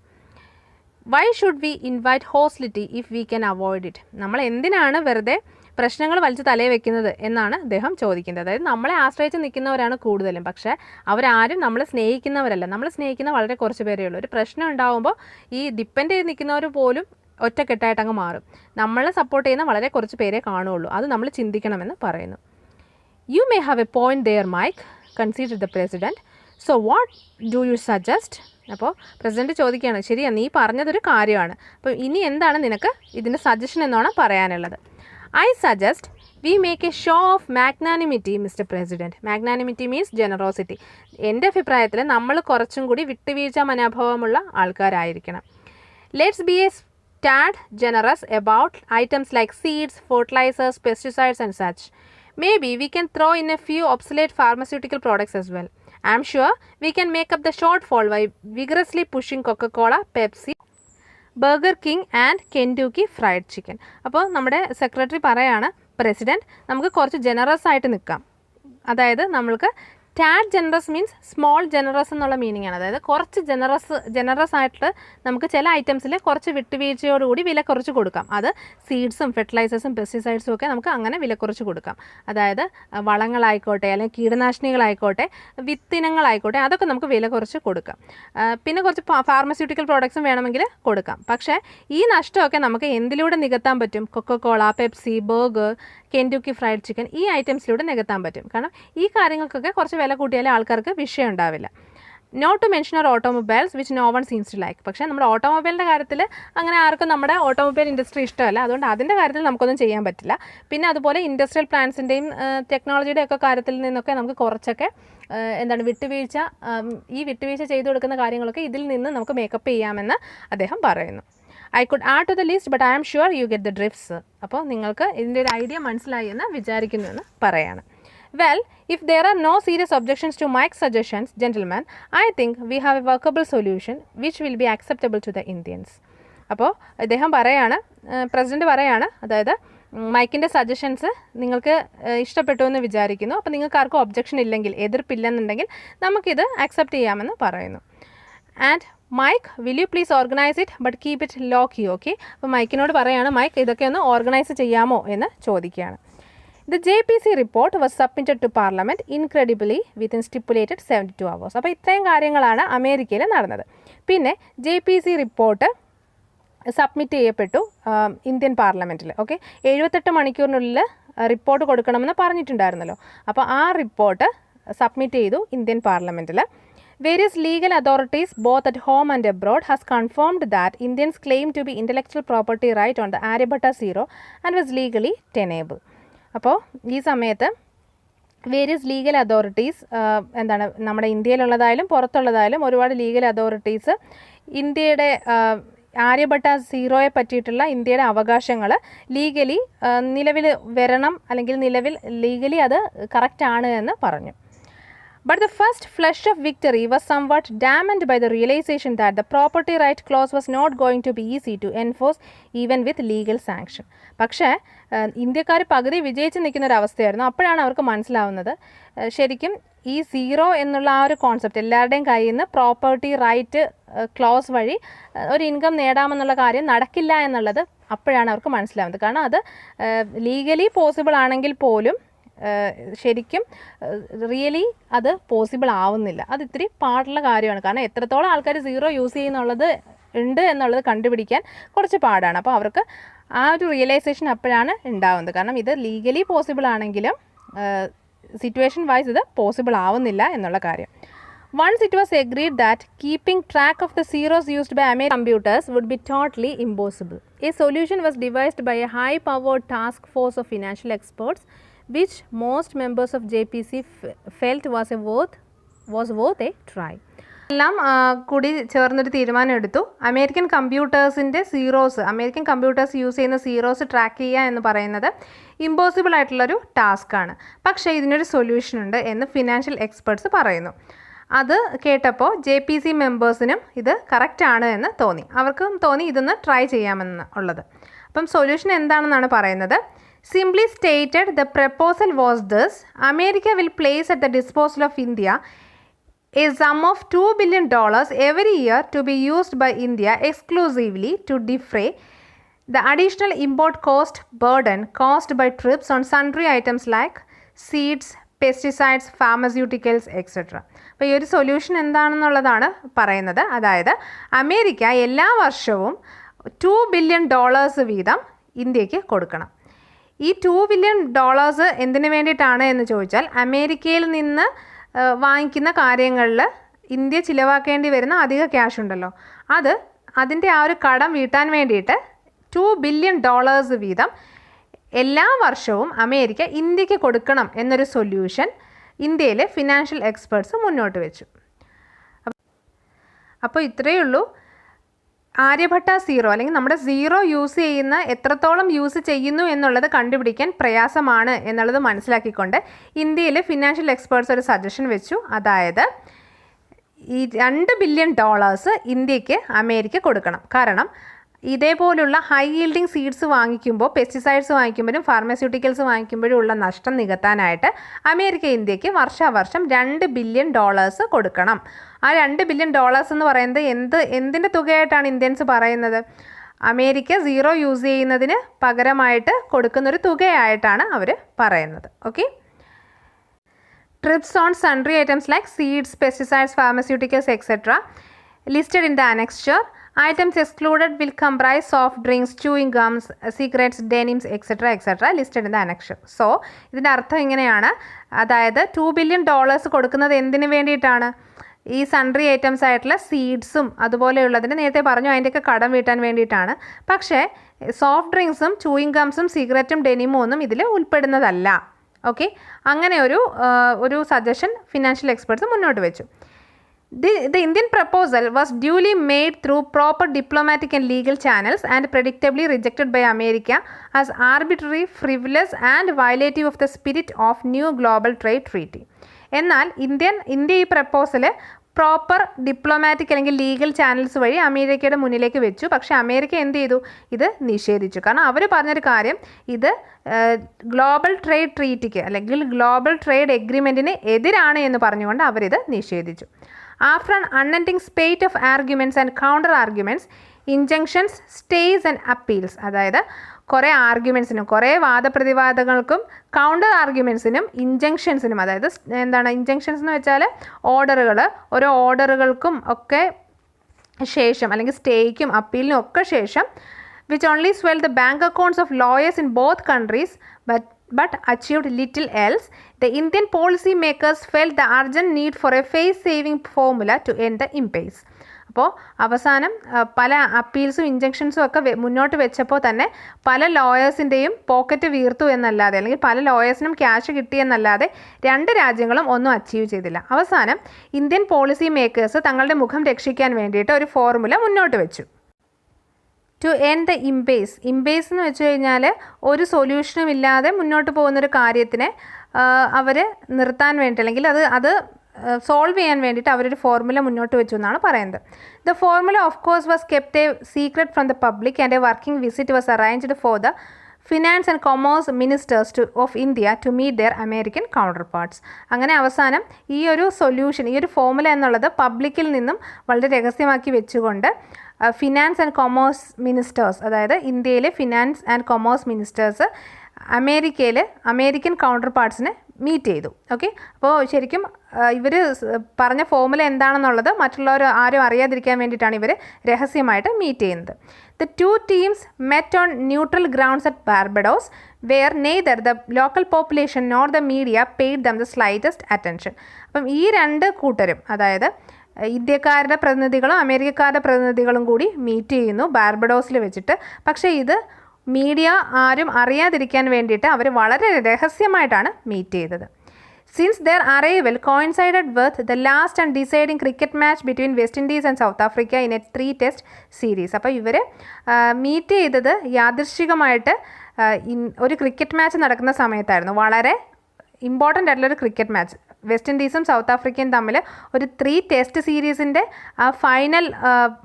Why should we invite hostility if we can avoid it, നമ്മൾ എന്തിനാണ് വെറുതെ പ്രശ്നങ്ങൾ വലിച്ച് തലയിൽ വെക്കുന്നത് എന്നാണ് അദ്ദേഹം ചോദിക്കുന്നത്. അതായത് നമ്മളെ ആശ്രയിച്ച് നിൽക്കുന്നവരാണ് കൂടുതലും, പക്ഷേ അവരാരും നമ്മളെ സ്നേഹിക്കുന്നവരല്ല, നമ്മളെ സ്നേഹിക്കുന്ന വളരെ കുറച്ച് പേരേ ഉള്ളൂ. ഒരു പ്രശ്നം ഉണ്ടാകുമ്പോൾ ഈ ഡിപ്പെൻഡ് ചെയ്ത് നിൽക്കുന്നവർ പോലും ഒറ്റക്കെട്ടായിട്ട് അങ്ങ് മാറും. നമ്മളെ സപ്പോർട്ട് ചെയ്യുന്ന വളരെ കുറച്ച് പേരെ കാണുകയുള്ളൂ, അത് നമ്മൾ ചിന്തിക്കണമെന്ന് പറയുന്നു. You may have a point there Mike, consider the president, so what do you suggest. അപ്പോൾ പ്രസിഡൻറ്റ് ചോദിക്കുകയാണ്, ശരിയാ നീ പറഞ്ഞതൊരു കാര്യമാണ്, അപ്പോൾ ഇനി എന്താണ് നിനക്ക് ഇതിൻ്റെ സജഷൻ എന്നാണ് പറയാനുള്ളത്. I suggest we make a show of magnanimity, Mr. President. Magnanimity means generosity. എൻ്റെ അഭിപ്രായത്തിൽ നമ്മൾ കുറച്ചും കൂടി വിട്ടുവീഴ്ച മനോഭാവമുള്ള ആൾക്കാരായിരിക്കണം. Let's be a tad generous about items like seeds, fertilizers, pesticides and such. Maybe we can throw in a few obsolete pharmaceutical products as well. I'm sure we can make up the shortfall by vigorously pushing Coca-Cola, Pepsi, Burger King and Kentucky Fried Chicken. അപ്പോൾ നമ്മുടെ secretary പറയാണ്, president നമുക്ക് കുറച്ച് generous ആയിട്ട് നിൽക്കാം. അതായത് നമ്മൾക്ക് tad generous means small generous എന്നുള്ള മീനിങ് ആണ്. അതായത് കുറച്ച് ജനറസ് ആയിട്ട് നമുക്ക് ചില ഐറ്റംസിൽ കുറച്ച് വിട്ടുവീഴ്ചയോടുകൂടി വില കുറച്ച് കൊടുക്കാം. അത് സീഡ്സും ഫെർട്ടിലൈസേഴ്സും പെസ്റ്റിസൈഡ്സും ഒക്കെ നമുക്ക് അങ്ങനെ വില കുറച്ച് കൊടുക്കാം. അതായത് വളങ്ങളായിക്കോട്ടെ, അല്ലെങ്കിൽ കീടനാശിനികളായിക്കോട്ടെ, വിത്തിനങ്ങളായിക്കോട്ടെ, അതൊക്കെ നമുക്ക് വില കുറച്ച് കൊടുക്കാം. പിന്നെ കുറച്ച് ഫാർമസ്യൂട്ടിക്കൽ പ്രോഡക്ട്സും വേണമെങ്കിൽ കൊടുക്കാം. പക്ഷേ ഈ നഷ്ടമൊക്കെ നമുക്ക് എന്തിലൂടെ നികത്താൻ പറ്റും? Coca Cola, Pepsi, burger, Kentucky Fried Chicken, ഈ ഐറ്റംസിലൂടെ നികത്താൻ പറ്റും. കാരണം ഈ കാര്യങ്ങൾക്കൊക്കെ കുറച്ച് വില കൂട്ടിയാലേ ആൾക്കാർക്ക് വിഷയം ഉണ്ടാവില്ല. Not to mention our automobiles which no one seems to like. പക്ഷേ നമ്മുടെ ഓട്ടോമൊബൈലിൻ്റെ കാര്യത്തിൽ അങ്ങനെ ആർക്കും നമ്മുടെ ഓട്ടോമൊബൈൽ ഇൻഡസ്ട്രി ഇഷ്ടമല്ല, അതുകൊണ്ട് അതിൻ്റെ കാര്യത്തിൽ നമുക്കൊന്നും ചെയ്യാൻ പറ്റില്ല. പിന്നെ അതുപോലെ ഇൻഡസ്ട്രിയൽ പ്ലാന്റ്സിൻ്റെയും ടെക്നോളജിയുടെ ഒക്കെ കാര്യത്തിൽ നിന്നൊക്കെ നമുക്ക് കുറച്ചൊക്കെ വിട്ടുവീഴ്ച ചെയ്തു കൊടുക്കുന്ന കാര്യങ്ങളൊക്കെ ഇതിൽ നിന്ന് നമുക്ക് മേക്കപ്പ് ചെയ്യാമെന്ന് അദ്ദേഹം പറയുന്നു. I could add to the list, but I am sure you get the drifts. അപ്പോൾ നിങ്ങൾക്ക് ഇതിൻ്റെ ഒരു ഐഡിയ മനസ്സിലായി എന്ന് വിചാരിക്കുന്നു എന്ന് പറയാണ്. Well, if there are no serious objections to Mike's suggestions, gentlemen, I think we have a workable solution which will be acceptable to the Indians. അപ്പോൾ അദ്ദേഹം പറയാണ്, പ്രസിഡൻറ്റ് പറയാണ്, അതായത് മൈക്കിൻ്റെ സജഷൻസ് നിങ്ങൾക്ക് ഇഷ്ടപ്പെട്ടു എന്ന് വിചാരിക്കുന്നു. അപ്പോൾ നിങ്ങൾക്ക് ആർക്കും ഒബ്ജക്ഷൻ ഇല്ലെങ്കിൽ, എതിർപ്പില്ലെന്നുണ്ടെങ്കിൽ നമുക്കിത് അക്സെപ്റ്റ് ചെയ്യാമെന്ന് പറയുന്നു. And Mike, will you please organise it but keep it low key, okay. അപ്പോൾ മൈക്കിനോട് പറയാണ്, മൈക്ക് ഇതൊക്കെ ഒന്ന് ഓർഗനൈസ് ചെയ്യാമോ എന്ന് ചോദിക്കുകയാണ്. The JPC report was submitted to parliament incredibly within stipulated 72 hours. അപ്പോൾ ഇത്രയും കാര്യങ്ങളാണ് അമേരിക്കയിൽ നടന്നത്. പിന്നെ JPC റിപ്പോർട്ട് സബ്മിറ്റ് ചെയ്യപ്പെട്ടു ഇന്ത്യൻ പാർലമെൻറ്റിൽ. ഓക്കെ, 78 മണിക്കൂറിനുള്ളിൽ റിപ്പോർട്ട് കൊടുക്കണമെന്ന് പറഞ്ഞിട്ടുണ്ടായിരുന്നല്ലോ. അപ്പോൾ ആ റിപ്പോർട്ട് സബ്മിറ്റ് ചെയ്തു ഇന്ത്യൻ പാർലമെൻറ്റിൽ. Various legal authorities both at home and abroad has confirmed that Indians claim to be intellectual property right on the Aryabhatta Zero and was legally tenable. അപ്പോൾ ഈ സമയത്ത് വേരിയസ് ലീഗൽ അതോറിറ്റീസ്, എന്താണ് നമ്മുടെ ഇന്ത്യയിലുള്ളതായാലും പുറത്തുള്ളതായാലും ഒരുപാട് legal authorities ഇന്ത്യയുടെ ആര്യഭട്ട സീറോയെ പറ്റിയിട്ടുള്ള ഇന്ത്യയുടെ അവകാശങ്ങൾ ലീഗലി നിലവിൽ വരണം, അല്ലെങ്കിൽ നിലവിൽ ലീഗലി അത് കറക്റ്റാണ് എന്ന് പറഞ്ഞു. But the first flush of victory was somewhat dampened by the realization that the property right clause was not going to be easy to enforce even with legal sanction. പക്ഷേ ഇന്ത്യക്കാർ പകുതി വിജയിച്ച് നിൽക്കുന്ന ഒരു അവസ്ഥയായിരുന്നു. അപ്പോഴാണ് അവർക്ക് മനസ്സിലാവുന്നത് ശരിക്കും ഈ സീറോ എന്നുള്ള ആ ഒരു കോൺസെപ്റ്റ്, എല്ലാവരുടെയും കയ്യിൽ നിന്ന് പ്രോപ്പർട്ടി റൈറ്റ് ക്ലോസ് വഴി ഒരു ഇൻകം നേടാമെന്നുള്ള കാര്യം നടക്കില്ല എന്നുള്ളത് അപ്പോഴാണ് അവർക്ക് മനസ്സിലാവുന്നത്. കാരണം അത് ലീഗലി പോസിബിൾ ആണെങ്കിൽ പോലും ശരിക്കും റിയലി അത് പോസിബിൾ ആവുന്നില്ല. അത് ഇത്തിരി പാടുള്ള കാര്യമാണ്. കാരണം എത്രത്തോളം ആൾക്കാർ സീറോ യൂസ് ചെയ്യുന്നുള്ളത് ഉണ്ട് എന്നുള്ളത് കണ്ടുപിടിക്കാൻ കുറച്ച് പാടാണ്. അപ്പോൾ അവർക്ക് ആ ഒരു റിയലൈസേഷൻ അപ്പോഴാണ് ഉണ്ടാവുന്നത്. കാരണം ഇത് ലീഗലി പോസിബിൾ ആണെങ്കിലും സിറ്റുവേഷൻ വൈസ് ഇത് പോസിബിൾ ആവുന്നില്ല എന്നുള്ള കാര്യം. Once it was agreed that keeping track of the zeros used by American computers would be totally impossible. A solution was devised by a high-powered task force of financial experts, which most members of JPC felt was worth a try. എല്ലാം കൂടി ചേർന്നൊരു തീരുമാനം എടുത്തു. American computers use ചെയ്യുന്ന zeros track ചെയ്യുക എന്ന് പറയുന്നത് impossible ആയിട്ടുള്ളൊരു ടാസ്ക്കാണ്. പക്ഷേ ഇതിനൊരു സൊല്യൂഷൻ ഉണ്ട് എന്ന് ഫിനാൻഷ്യൽ എക്സ്പെർട്സ് പറയുന്നു. അത് കേട്ടപ്പോൾ JPC മെമ്പേഴ്സിനും ഇത് കറക്റ്റാണ് എന്ന് തോന്നി. അവർക്കും തോന്നി ഇതൊന്ന് ട്രൈ ചെയ്യാമെന്ന് ഉള്ളത്. അപ്പം സൊല്യൂഷൻ എന്താണെന്നാണ് പറയുന്നത്. Simply stated, the proposal was this: America will place at the disposal of India a sum of $2 billion every year to be used by India exclusively to defray the additional import cost burden caused by trips on sundry items like seeds, pesticides, pharmaceuticals, etc. അപ്പോൾ ഈ ഒരു solution എന്താണെന്നുള്ളതാണ് പറയുന്നത്. അതായത് America എല്ലാ വർഷവും $2 billion വീതം ഇന്ത്യക്ക് കൊടുക്കണം. ഈ $2 billion എന്തിനു വേണ്ടിയിട്ടാണ് എന്ന് ചോദിച്ചാൽ, അമേരിക്കയിൽ നിന്ന് വാങ്ങിക്കുന്ന കാര്യങ്ങളിൽ ഇന്ത്യ ചിലവാക്കേണ്ടി വരുന്ന അധിക ക്യാഷ് ഉണ്ടല്ലോ, അതിൻ്റെ ആ ഒരു കടം വീട്ടാൻ വേണ്ടിയിട്ട് $2 billion വീതം എല്ലാ വർഷവും അമേരിക്ക ഇന്ത്യക്ക് കൊടുക്കണം എന്നൊരു സൊല്യൂഷൻ ഇന്ത്യയിലെ ഫിനാൻഷ്യൽ എക്സ്പെർട്സ് മുന്നോട്ട് വെച്ചു. അപ്പോൾ ഇത്രയേ ഉള്ളൂ. ആര്യഭട്ട സീറോ അല്ലെങ്കിൽ നമ്മുടെ സീറോ യൂസ് ചെയ്യുന്ന എത്രത്തോളം യൂസ് ചെയ്യുന്നു എന്നുള്ളത് കണ്ടുപിടിക്കാൻ പ്രയാസമാണ് എന്നുള്ളത് മനസ്സിലാക്കിക്കൊണ്ട് ഇന്ത്യയിലെ ഫിനാൻഷ്യൽ എക്സ്പേർട്സ് ഒരു സജഷൻ വെച്ചു. അതായത് ഈ $2 billion ഇന്ത്യക്ക് അമേരിക്ക കൊടുക്കണം. കാരണം ഇതേപോലുള്ള ഹൈ ഈൽഡിങ് സീഡ്സ് വാങ്ങിക്കുമ്പോൾ, പെസ്റ്റിസൈഡ്സ് വാങ്ങിക്കുമ്പോഴും ഫാർമസ്യൂട്ടിക്കൽസ് വാങ്ങിക്കുമ്പോഴും ഉള്ള നഷ്ടം നികത്താനായിട്ട് അമേരിക്ക ഇന്ത്യക്ക് വർഷാവർഷം $2 billion കൊടുക്കണം. ആ $2 billion എന്ന് പറയുന്നത് എന്തിൻ്റെ തുകയായിട്ടാണ് ഇന്ത്യൻസ് പറയുന്നത്? അമേരിക്ക സീറോ യൂസ് ചെയ്യുന്നതിന് പകരമായിട്ട് കൊടുക്കുന്നൊരു തുകയായിട്ടാണ് അവർ പറയുന്നത്. Okay. Trips on sundry items like seeds, pesticides, pharmaceuticals, etc. listed in the annexure. Items excluded will comprise soft drinks, chewing gums, cigarettes, denims, etc. listed in the annexure. So, ഇതിൻ്റെ അർത്ഥം ഇങ്ങനെയാണ്. അതായത് $2 billion കൊടുക്കുന്നത് എന്തിനു വേണ്ടിയിട്ടാണ്? ഈ sundry items ആയിട്ടുള്ള സീഡ്സും അതുപോലെയുള്ളതിന് നേരത്തെ പറഞ്ഞു അതിൻ്റെയൊക്കെ കടം വീട്ടാൻ വേണ്ടിയിട്ടാണ്. പക്ഷേ സോഫ്റ്റ് ഡ്രിങ്ക്സും ചൂയിങ് ഗംസും സിഗരറ്റും ഡെനിമും ഒന്നും ഇതിൽ ഉൾപ്പെടുന്നതല്ല. ഓക്കെ, അങ്ങനെ ഒരു സജഷൻ ഫിനാൻഷ്യൽ എക്സ്പെർട്സ് മുന്നോട്ട് വെച്ചു. The Indian proposal was duly made through proper diplomatic and legal channels and predictably rejected by America as arbitrary, frivolous and violative of the spirit of New Global Trade Treaty. എന്നാൽ India ഈ proposal proper diplomatic അല്ലെങ്കിൽ legal channels വഴി അമേരിക്കയുടെ മുന്നിലേക്ക് വെച്ചു. പക്ഷേ America എന്ത് ചെയ്തു? ഇത് നിഷേധിച്ചു. കാരണം അവർ പറഞ്ഞൊരു കാര്യം, ഇത് ഗ്ലോബൽ ട്രേഡ് ട്രീറ്റിക്ക് അല്ലെങ്കിൽ ഗ്ലോബൽ ട്രേഡ് എഗ്രിമെൻറ്റിന് എതിരാണ് എന്ന് പറഞ്ഞുകൊണ്ട് അവരിത് നിഷേധിച്ചു. After an unending spate of arguments and counter arguments, injunctions, stays and appeals, അതായത് കുറേ ആർഗ്യുമെൻസിനും കുറേ വാദപ്രതിവാദങ്ങൾക്കും കൗണ്ടർ ആർഗ്യുമെൻസിനും ഇഞ്ചങ്ഷൻസിനും, അതായത് എന്താണ് ഇഞ്ചങ്ഷൻസ് എന്ന് വെച്ചാൽ ഓരോ ഓർഡറുകൾക്കും ഒക്കെ ശേഷം അല്ലെങ്കിൽ സ്റ്റേയ്ക്കും അപ്പീലിനും ഒക്കെ ശേഷം, which only swelled the bank accounts of lawyers in both countries but achieved little else, the Indian policy makers felt the urgent need for a face-saving formula to end the impasse. അപ്പോൾ അവസാനം പല അപ്പീൽസും ഇഞ്ചക്ഷൻസും ഒക്കെ മുന്നോട്ട് വെച്ചപ്പോൾ തന്നെ പല ലോയേഴ്സിൻ്റെയും pocket വീർത്തു എന്നല്ലാതെ, അല്ലെങ്കിൽ പല ലോയേഴ്സിനും ക്യാഷ് കിട്ടിയെന്നല്ലാതെ രണ്ട് രാജ്യങ്ങളും ഒന്നും അച്ചീവ് ചെയ്തില്ല. അവസാനം ഇന്ത്യൻ പോളിസി മേക്കേഴ്സ് തങ്ങളുടെ മുഖം രക്ഷിക്കാൻ വേണ്ടിയിട്ട് ഒരു ഫോർമുല മുന്നോട്ട് വെച്ചു. ടു എൻഡ് ദ ഇംപേസ് എന്ന് വെച്ച് കഴിഞ്ഞാൽ ഒരു സൊല്യൂഷനും ഇല്ലാതെ മുന്നോട്ട് പോകുന്നൊരു കാര്യത്തിനെ അവർ നിർത്താൻ വേണ്ടി, അല്ലെങ്കിൽ അത് സോൾവ് ചെയ്യാൻ വേണ്ടിയിട്ട് അവരൊരു ഫോർമുല മുന്നോട്ട് വെച്ചു എന്നാണ് പറയുന്നത്. The formula of course was kept a secret from the public and a working visit was arranged for the finance and commerce ministers of India to meet their American counterparts. അങ്ങനെ അവസാനം ഈ ഒരു solution, ഈ ഒരു formula എന്നുള്ളത് പബ്ലിക്കിൽ നിന്നും വളരെ രഹസ്യമാക്കി വെച്ചുകൊണ്ട് ഫിനാൻസ് ആൻഡ് കൊമേഴ്സ് മിനിസ്റ്റേഴ്സ്, അതായത് ഇന്ത്യയിലെ finance and commerce ministers American counter പാർട്സിനെ മീറ്റ് ചെയ്തു. ഓക്കെ, അപ്പോൾ ശരിക്കും ഇവർ പറഞ്ഞ ഫോർമുല എന്താണെന്നുള്ളത് മറ്റുള്ളവർ ആരും അറിയാതിരിക്കാൻ വേണ്ടിയിട്ടാണ് ഇവർ രഹസ്യമായിട്ട് മീറ്റ് ചെയ്യുന്നത്. The two teams met on neutral grounds at Barbados, where neither the local population nor the media paid them the slightest attention. അപ്പം ഈ രണ്ട് കൂട്ടരും, അതായത് ഇന്ത്യക്കാരുടെ പ്രതിനിധികളും അമേരിക്കക്കാരുടെ പ്രതിനിധികളും കൂടി മീറ്റ് ചെയ്യുന്നു ബാർബഡോസിൽ വെച്ചിട്ട്. പക്ഷേ ഇത് മീഡിയ ആരും അറിയാതിരിക്കാൻ വേണ്ടിയിട്ട് അവർ വളരെ രഹസ്യമായിട്ടാണ് മീറ്റ് ചെയ്തത്. Since their arrival coincided with the last and deciding cricket match between West Indies and South Africa in a 3-test series. അപ്പോൾ ഇവർ മീറ്റ് ചെയ്തത് യാദൃശ്ചികമായിട്ട് ഒരു ക്രിക്കറ്റ് മാച്ച് നടക്കുന്ന സമയത്തായിരുന്നു. വളരെ ഇമ്പോർട്ടൻ്റ് ആയിട്ടുള്ളൊരു ക്രിക്കറ്റ് മാച്ച്, വെസ്റ്റ് ഇൻഡീസും സൗത്ത് ആഫ്രിക്കയും തമ്മിൽ ഒരു 3-ടെസ്റ്റ് സീരീസിൻ്റെ ഫൈനൽ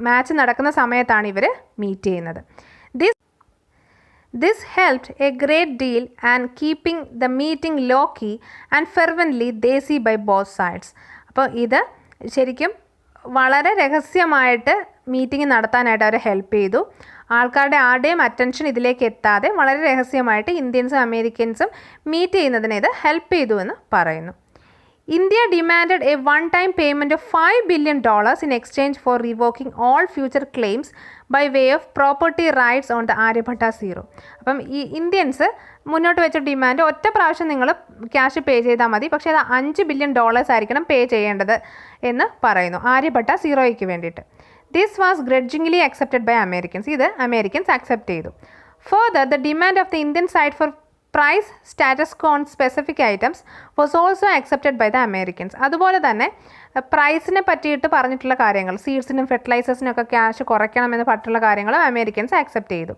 മാച്ച് നടക്കുന്ന സമയത്താണ് ഇവർ മീറ്റ് ചെയ്യുന്നത്. This helped a great deal and keeping the meeting low-key and fervently desi by both sides. അപ്പോൾ ഇത് ശരിക്കും വളരെ രഹസ്യമായിട്ട് മീറ്റിംഗ് നടത്താനായിട്ട് അവരെ ഹെൽപ്പ് ചെയ്തു. ആൾക്കാരുടെ ആരുടെയും അറ്റൻഷൻ ഇതിലേക്ക് എത്താതെ വളരെ രഹസ്യമായിട്ട് ഇന്ത്യൻസും അമേരിക്കൻസും മീറ്റ് ചെയ്യുന്നതിന് ഇത് ഹെൽപ്പ് ചെയ്തു എന്ന് പറയുന്നു. India demanded a one-time payment of $5 billion in exchange for revoking all future claims by way of property rights on the Aryabhatta Zero. അപ്പം ഈ ഇന്ത്യൻസ് മുന്നോട്ട് വെച്ച ഡിമാൻഡ് ഒറ്റ പ്രാവശ്യം നിങ്ങൾ ക്യാഷ് പേ ചെയ്താൽ മതി, പക്ഷേ അത് $5 billion ആയിരിക്കണം പേ ചെയ്യേണ്ടത് എന്ന് പറയുന്നു ആര്യഭട്ട സീറോയ്ക്ക് വേണ്ടിയിട്ട്. This was grudgingly accepted by Americans. ഇത് അമേരിക്കൻസ് അക്സെപ്റ്റ് ചെയ്തു. Further, the demand of the Indian side for price status quo on specific items was also accepted by the Americans. അതുപോലെ തന്നെ പ്രൈസിനെ പറ്റിയിട്ട് പറഞ്ഞിട്ടുള്ള കാര്യങ്ങൾ, സീഡ്സിനും ഫെർട്ടിലൈസേഴ്സിനും ഒക്കെ ക്യാഷ് കുറയ്ക്കണമെന്ന് പറഞ്ഞിട്ടുള്ള കാര്യങ്ങൾ അമേരിക്കൻസ് അക്സെപ്റ്റ് ചെയ്തു.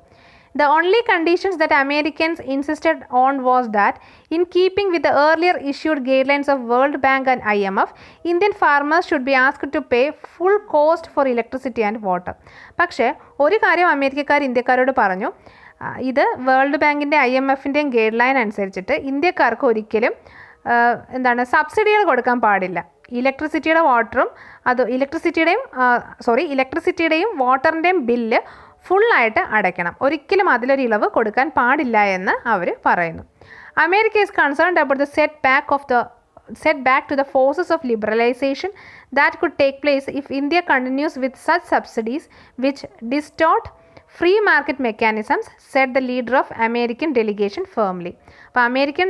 The only conditions that Americans insisted on was that, in keeping with the earlier issued guidelines of World Bank and IMF, Indian farmers should be asked to pay full cost for electricity and water. പക്ഷേ ഒരു കാര്യം അമേരിക്കക്കാർ ഇന്ത്യക്കാരോട് പറഞ്ഞു, ഇത് world ബാങ്കിൻ്റെ IMFൻ്റെയും guide line അനുസരിച്ചിട്ട് ഇന്ത്യക്കാർക്ക് ഒരിക്കലും സബ്സിഡികൾ കൊടുക്കാൻ പാടില്ല. ഇലക്ട്രിസിറ്റിയുടെയും വാട്ടറിൻ്റെയും ബില്ല് ഫുള്ളായിട്ട് അടയ്ക്കണം, ഒരിക്കലും അതിലൊരു ഇളവ് കൊടുക്കാൻ പാടില്ല എന്ന് അവർ പറയുന്നു. America is concerned about the set back to the forces of liberalization that could take place if India continues with such subsidies which distort free market mechanisms, said the leader of American delegation firmly. അപ്പോൾ American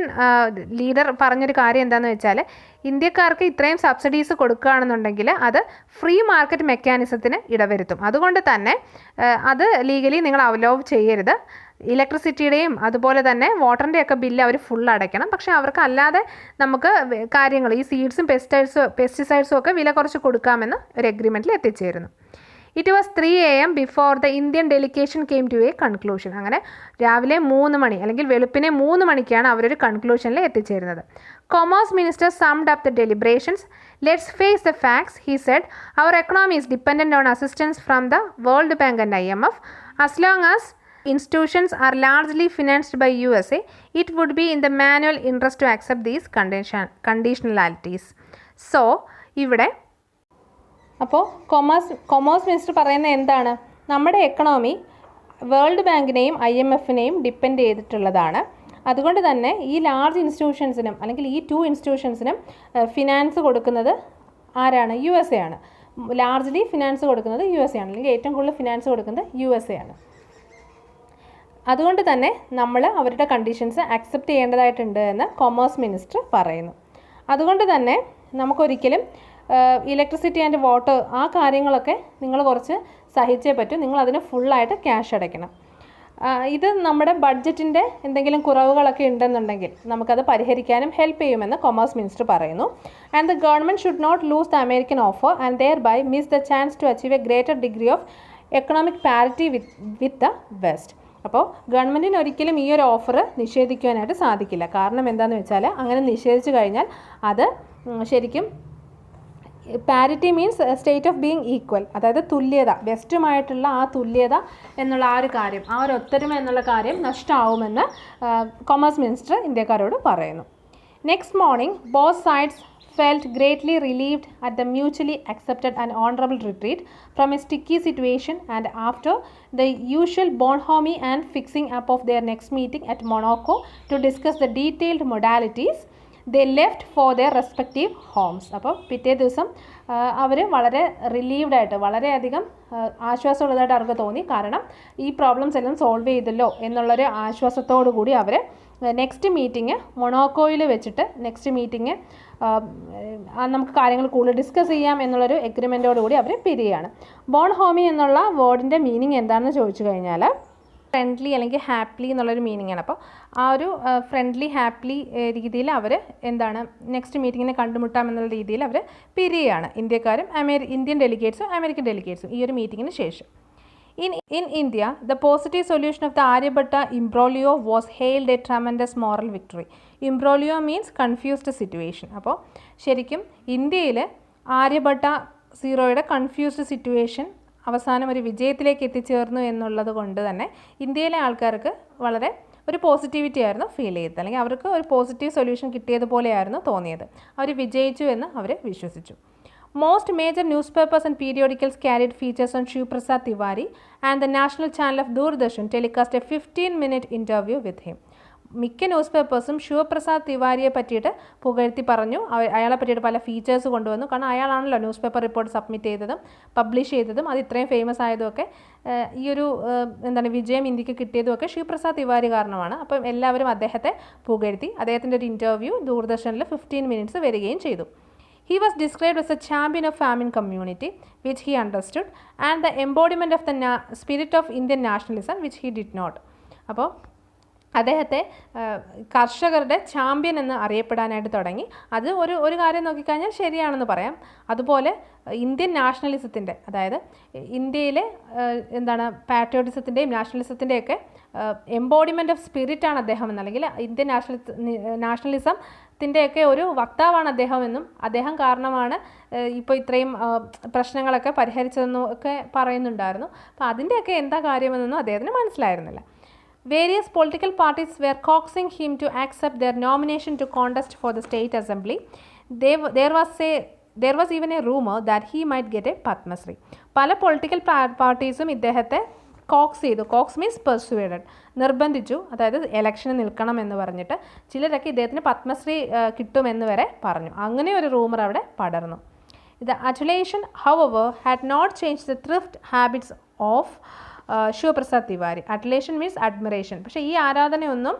leader പറഞ്ഞൊരു കാര്യം എന്താണെന്ന് വെച്ചാൽ, ഇന്ത്യക്കാർക്ക് ഇത്രയും subsidies കൊടുക്കുകയാണെന്നുണ്ടെങ്കിൽ അത് free market മെക്കാനിസത്തിന് ഇടവരുത്തും. അതുകൊണ്ട് തന്നെ അത് ലീഗലി നിങ്ങൾ അവലോവ് ചെയ്യരുത്. ഇലക്ട്രിസിറ്റിയുടെയും അതുപോലെ തന്നെ വാട്ടറിൻ്റെയൊക്കെ ബില്ല് അവർ ഫുൾ അടയ്ക്കണം. പക്ഷേ അവർക്ക് അല്ലാതെ നമുക്ക് കാര്യങ്ങൾ ഈ സീഡ്സും പെസ്റ്റിസൈഡ്സും ഒക്കെ വില കുറച്ച് കൊടുക്കാമെന്ന് ഒരു എഗ്രിമെൻറ്റിൽ എത്തിച്ചേരുന്നു. It was 3 AM before the Indian delegation came to a conclusion. അങ്ങനെ രാവിലെ 3 മണി അല്ലെങ്കിൽ വെളുപ്പിനെ 3 മണിക്കാണ് അവരൊരു കൺക്ലൂഷനിൽ എത്തിച്ചേരുന്നത്. Commerce Minister summed up the deliberations. Let's face the facts, he said. Our economy is dependent on assistance from the World Bank and IMF. As long as institutions are largely financed by USA, it would be in the manual interest to accept these conditionalities. So, ഇവിടെ അപ്പോൾ commerce minister പറയുന്നത് എന്താണ്? നമ്മുടെ economy world ബാങ്കിനെയും IMFനെയും depend ചെയ്തിട്ടുള്ളതാണ്. അതുകൊണ്ട് തന്നെ ഈ large ഇൻസ്റ്റിറ്റ്യൂഷൻസിനും അല്ലെങ്കിൽ ഈ 2 ഇൻസ്റ്റിറ്റ്യൂഷൻസിനും ഫിനാൻസ് കൊടുക്കുന്നത് ആരാണ്? USA ആണ്. ലാർജ്ലി ഫിനാൻസ് കൊടുക്കുന്നത് USA ആണ്, അല്ലെങ്കിൽ ഏറ്റവും കൂടുതൽ ഫിനാൻസ് കൊടുക്കുന്നത് USA ആണ്. അതുകൊണ്ട് തന്നെ നമ്മൾ അവരുടെ കണ്ടീഷൻസ് അക്സെപ്റ്റ് ചെയ്യേണ്ടതായിട്ടുണ്ട് എന്ന് കൊമേഴ്സ് മിനിസ്റ്റർ പറയുന്നു. അതുകൊണ്ട് തന്നെ നമുക്കൊരിക്കലും ഇലക്ട്രിസിറ്റി ആൻഡ് വാട്ടർ ആ കാര്യങ്ങളൊക്കെ നിങ്ങൾ കുറച്ച് സഹിച്ചേ പറ്റൂ, നിങ്ങളതിന് ഫുള്ളായിട്ട് ക്യാഷ് അടയ്ക്കണം. ഇത് നമ്മുടെ ബഡ്ജറ്റിൻ്റെ എന്തെങ്കിലും കുറവുകളൊക്കെ ഉണ്ടെന്നുണ്ടെങ്കിൽ നമുക്കത് പരിഹരിക്കാനും ഹെൽപ്പ് ചെയ്യുമെന്ന് കൊമേഴ്സ് മിനിസ്റ്റർ പറയുന്നു. And the government should not lose the American offer and thereby miss the chance to achieve a greater degree of economic parity with the west. അപ്പോൾ ഗവൺമെൻറ്റിന് ഒരിക്കലും ഈ ഒരു ഓഫർ നിഷേധിക്കുവാനായിട്ട് സാധിക്കില്ല. കാരണം എന്താണെന്ന് വെച്ചാൽ അങ്ങനെ നിഷേധിച്ചു കഴിഞ്ഞാൽ അത് ശരിക്കും parity means state of being equal, അതായത് തുല്യത, വെസ്റ്റുമായിട്ടുള്ള ആ തുല്യത എന്നുള്ള ആ ഒരു കാര്യം, ആ ഒരു ഒത്തൊരുമ എന്നുള്ള കാര്യം നഷ്ടമാവുമെന്ന് കൊമേഴ്സ് മിനിസ്റ്റർ ഇന്ത്യക്കാരോട് പറയുന്നു. Next morning both sides felt greatly relieved at the mutually accepted and honorable retreat from a sticky situation, and after the usual bonhomie and fixing up of their next meeting at Monaco to discuss the detailed modalities, they left for their respective homes. അപ്പോൾ പിറ്റേ ദിവസം അവർ വളരെ relieved ആയിട്ട്, വളരെയധികം ആശ്വാസമുള്ളതായിട്ട് അവർക്ക് തോന്നി. കാരണം ഈ പ്രോബ്ലംസ് എല്ലാം സോൾവ് ചെയ്തല്ലോ എന്നുള്ളൊരു ആശ്വാസത്തോടു കൂടി അവർ നെക്സ്റ്റ് മീറ്റിംഗ് മൊണോക്കോയിൽ വെച്ചിട്ട് നമുക്ക് കാര്യങ്ങൾ കൂടുതൽ ഡിസ്കസ് ചെയ്യാം എന്നുള്ളൊരു എഗ്രിമെൻറ്റോടുകൂടി അവർ പിരിയുകയാണ്. ബോൺഹോമി എന്നുള്ള വേർഡിൻ്റെ മീനിങ് എന്താണെന്ന് ചോദിച്ചു കഴിഞ്ഞാൽ ഫ്രണ്ട്ലി അല്ലെങ്കിൽ ഹാപ്പിലി എന്നുള്ളൊരു മീനിങ്ങാണ്. അപ്പോൾ ആ ഒരു ഫ്രണ്ട്ലി ഹാപ്പിലി രീതിയിൽ അവർ നെക്സ്റ്റ് മീറ്റിങ്ങിനെ കണ്ടുമുട്ടാം എന്നുള്ള രീതിയിൽ അവർ പിരിയുകയാണ്. ഇന്ത്യക്കാരും ഇന്ത്യൻ ഡെലിഗേറ്റ്സും അമേരിക്കൻ ഡെലിഗേറ്റ്സും ഈ ഒരു മീറ്റിങ്ങിന് ശേഷം. In India, the positive solution of the Aryabhatta imbroglio was hailed a tremendous moral victory. Imbroglio means confused situation. അപ്പോൾ ശരിക്കും ഇന്ത്യയിൽ ആര്യഭട്ട സീറോയുടെ കൺഫ്യൂസ്ഡ് സിറ്റുവേഷൻ അവസാനം ഒരു വിജയത്തിലേക്ക് എത്തിച്ചേർന്നു എന്നുള്ളത് കൊണ്ട് തന്നെ ഇന്ത്യയിലെ ആൾക്കാർക്ക് വളരെ ഒരു പോസിറ്റിവിറ്റി ആയിരുന്നു ഫീൽ ചെയ്തത്, അല്ലെങ്കിൽ അവർക്ക് ഒരു പോസിറ്റീവ് സൊല്യൂഷൻ കിട്ടിയതുപോലെയായിരുന്നു തോന്നിയത്. അവർ വിജയിച്ചു എന്ന് അവർ വിശ്വസിച്ചു. Most major newspapers and periodicals carried features on Shiv Prasad Tiwari, and the national channel of Doordarshan telecast a 15-minute interview with him. മിക്ക ന്യൂസ് പേപ്പേഴ്സും ശിവപ്രസാദ് തിവാരിയെ പറ്റിയിട്ട് പുകഴ്ത്തി പറഞ്ഞു, അയാളെ പറ്റിയിട്ട് പല ഫീച്ചേഴ്സ് കൊണ്ടുവന്നു. കാരണം അയാളാണല്ലോ ന്യൂസ് പേപ്പർ റിപ്പോർട്ട് സബ്മിറ്റ് ചെയ്തതും പബ്ലിഷ് ചെയ്തതും അത് ഇത്രയും ഫേമസ് ആയതുമൊക്കെ ഈ ഒരു വിജയം ഇന്ത്യക്ക് കിട്ടിയതുമൊക്കെ ശിവപ്രസാദ് തിവാരി കാരണമാണ്. അപ്പം എല്ലാവരും അദ്ദേഹത്തെ പുകഴ്ത്തി. അദ്ദേഹത്തിൻ്റെ ഒരു ഇൻ്റർവ്യൂ ദൂരദർശനിൽ 15 മിനിറ്റ്സ് വരികയും ചെയ്തു. He was described as a champion of farming community, which he understood, and the embodiment of the spirit of Indian nationalism, which he did not. അപ്പോൾ അദ്ദേഹത്തെ കർഷകരുടെ ചാമ്പ്യൻ എന്ന് അറിയപ്പെടാനായിട്ട് തുടങ്ങി. അത് ഒരു കാര്യം നോക്കിക്കഴിഞ്ഞാൽ ശരിയാണെന്ന് പറയാം. അതുപോലെ ഇന്ത്യൻ നാഷണലിസത്തിൻ്റെ, അതായത് ഇന്ത്യയിലെ പാട്രിയോട്ടിസത്തിൻ്റെയും നാഷണലിസത്തിൻ്റെയൊക്കെ എംബോഡിമെൻ്റ് ഓഫ് സ്പിരിറ്റാണ് അദ്ദേഹം എന്ന്, അല്ലെങ്കിൽ ഇന്ത്യൻ നാഷണലിസത്തിൻ്റെയൊക്കെ ഒരു വക്താവാണ് അദ്ദേഹം എന്നും അദ്ദേഹം കാരണമാണ് ഇപ്പോൾ ഇത്രയും പ്രശ്നങ്ങളൊക്കെ പരിഹരിച്ചതെന്നും ഒക്കെ പറയുന്നുണ്ടായിരുന്നു. അപ്പോൾ അതിൻ്റെയൊക്കെ എന്താ കാര്യമെന്നൊന്നും അദ്ദേഹത്തിന് മനസ്സിലായിരുന്നില്ല. Various political parties were coaxing him to accept their nomination to contest for the state assembly. There was even a rumor that he might get a Padma Shri. പല പൊളിറ്റിക്കൽ പാർട്ടീസും ഇദ്ദേഹത്തെ കോക്സ് ചെയ്തു. കോക്സ് മീൻസ് പെർസുവേഡഡ്, നിർബന്ധിച്ചു, അതായത് ഇലക്ഷന് നിൽക്കണം എന്ന് പറഞ്ഞിട്ട്. ചിലരൊക്കെ ഇദ്ദേഹത്തിന് പത്മശ്രീ കിട്ടുമെന്ന് വരെ പറഞ്ഞു. അങ്ങനെ ഒരു റൂമർ അവിടെ പടർന്നു. The adulation, however, had not changed the thrift habits of Shivprasad Tiwari. Adulation means admiration. പക്ഷേ ഈ ആരാധനയൊന്നും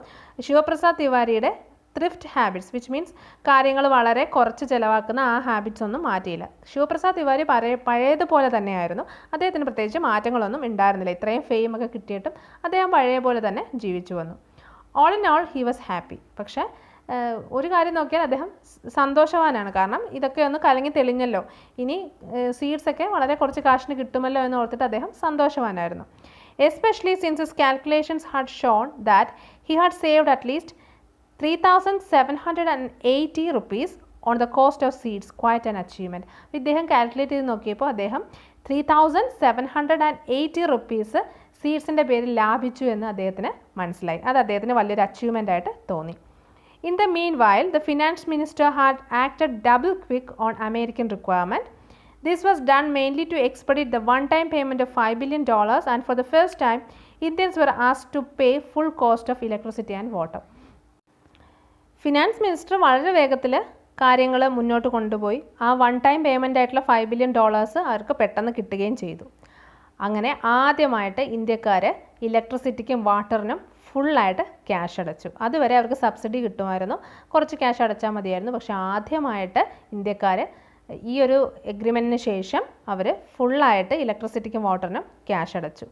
ശിവപ്രസാദ് തിവാരിയുടെ ത്രിഫ്റ്റ് ഹാബിറ്റ്സ്, വിച്ച് മീൻസ് കാര്യങ്ങൾ വളരെ കുറച്ച് ചിലവാക്കുന്ന ആ ഹാബിറ്റ്സ് ഒന്നും മാറ്റിയില്ല. ശിവപ്രസാദ് തിവാരി പഴയതുപോലെ തന്നെയായിരുന്നു. അദ്ദേഹത്തിന് പ്രത്യേകിച്ച് മാറ്റങ്ങളൊന്നും ഉണ്ടായിരുന്നില്ല. ഇത്രയും ഫെയിമൊക്കെ കിട്ടിയിട്ടും അദ്ദേഹം പഴയ പോലെ തന്നെ ജീവിച്ചു വന്നു. All in all he was happy. പക്ഷേ ഒരു കാര്യം നോക്കിയാൽ അദ്ദേഹം സന്തോഷവാനാണ്. കാരണം ഇതൊക്കെ ഒന്ന് കലങ്ങി തെളിഞ്ഞല്ലോ, ഇനി സീഡ്സൊക്കെ വളരെ കുറച്ച് കാശിന് കിട്ടുമല്ലോ എന്ന് ഓർത്തിട്ട് അദ്ദേഹം സന്തോഷവാനായിരുന്നു. Especially since his calculations had shown that he had saved at least 3,780 rupees on the cost of seeds, quite an achievement. ഇദ്ദേഹം കാൽക്കുലേറ്റ് ചെയ്ത് നോക്കിയപ്പോൾ അദ്ദേഹം 3,780 rupees സീഡ്സിൻ്റെ പേരിൽ ലാഭിച്ചു എന്ന് അദ്ദേഹത്തിന് മനസ്സിലായി. അത് അദ്ദേഹത്തിന് വലിയൊരു അച്ചീവ്മെൻ്റ് ആയിട്ട് തോന്നി. In the meanwhile, the finance minister had acted double quick on American requirement. This was done mainly to expedite the one-time payment of $5 billion, and for the first time, Indians were asked to pay full cost of electricity and water. Finance minister വളരെ വേഗത്തിൽ കാര്യങ്ങൾ മുന്നോട്ട് കൊണ്ടുപോയി. ആ one time payment ആയിട്ടുള്ള $5 billion അവർക്ക് പെട്ടെന്ന് കിട്ടുകയും ചെയ്തു. അങ്ങനെ ആദ്യമായിട്ട് ഇന്ത്യക്കാർ ഇലക്ട്രിസിറ്റിക്കും വാട്ടറിനും ഫുള്ളായിട്ട് ക്യാഷ് അടച്ചു. അതുവരെ അവർക്ക് സബ്സിഡി കിട്ടുമായിരുന്നു, കുറച്ച് ക്യാഷ് അടച്ചാൽ മതിയായിരുന്നു. പക്ഷേ ആദ്യമായിട്ട് ഇന്ത്യക്കാർ ഈ ഒരു എഗ്രിമെൻറ്റിന് ശേഷം അവർ ഫുള്ളായിട്ട് ഇലക്ട്രിസിറ്റിക്കും വാട്ടറിനും ക്യാഷ് അടച്ചു.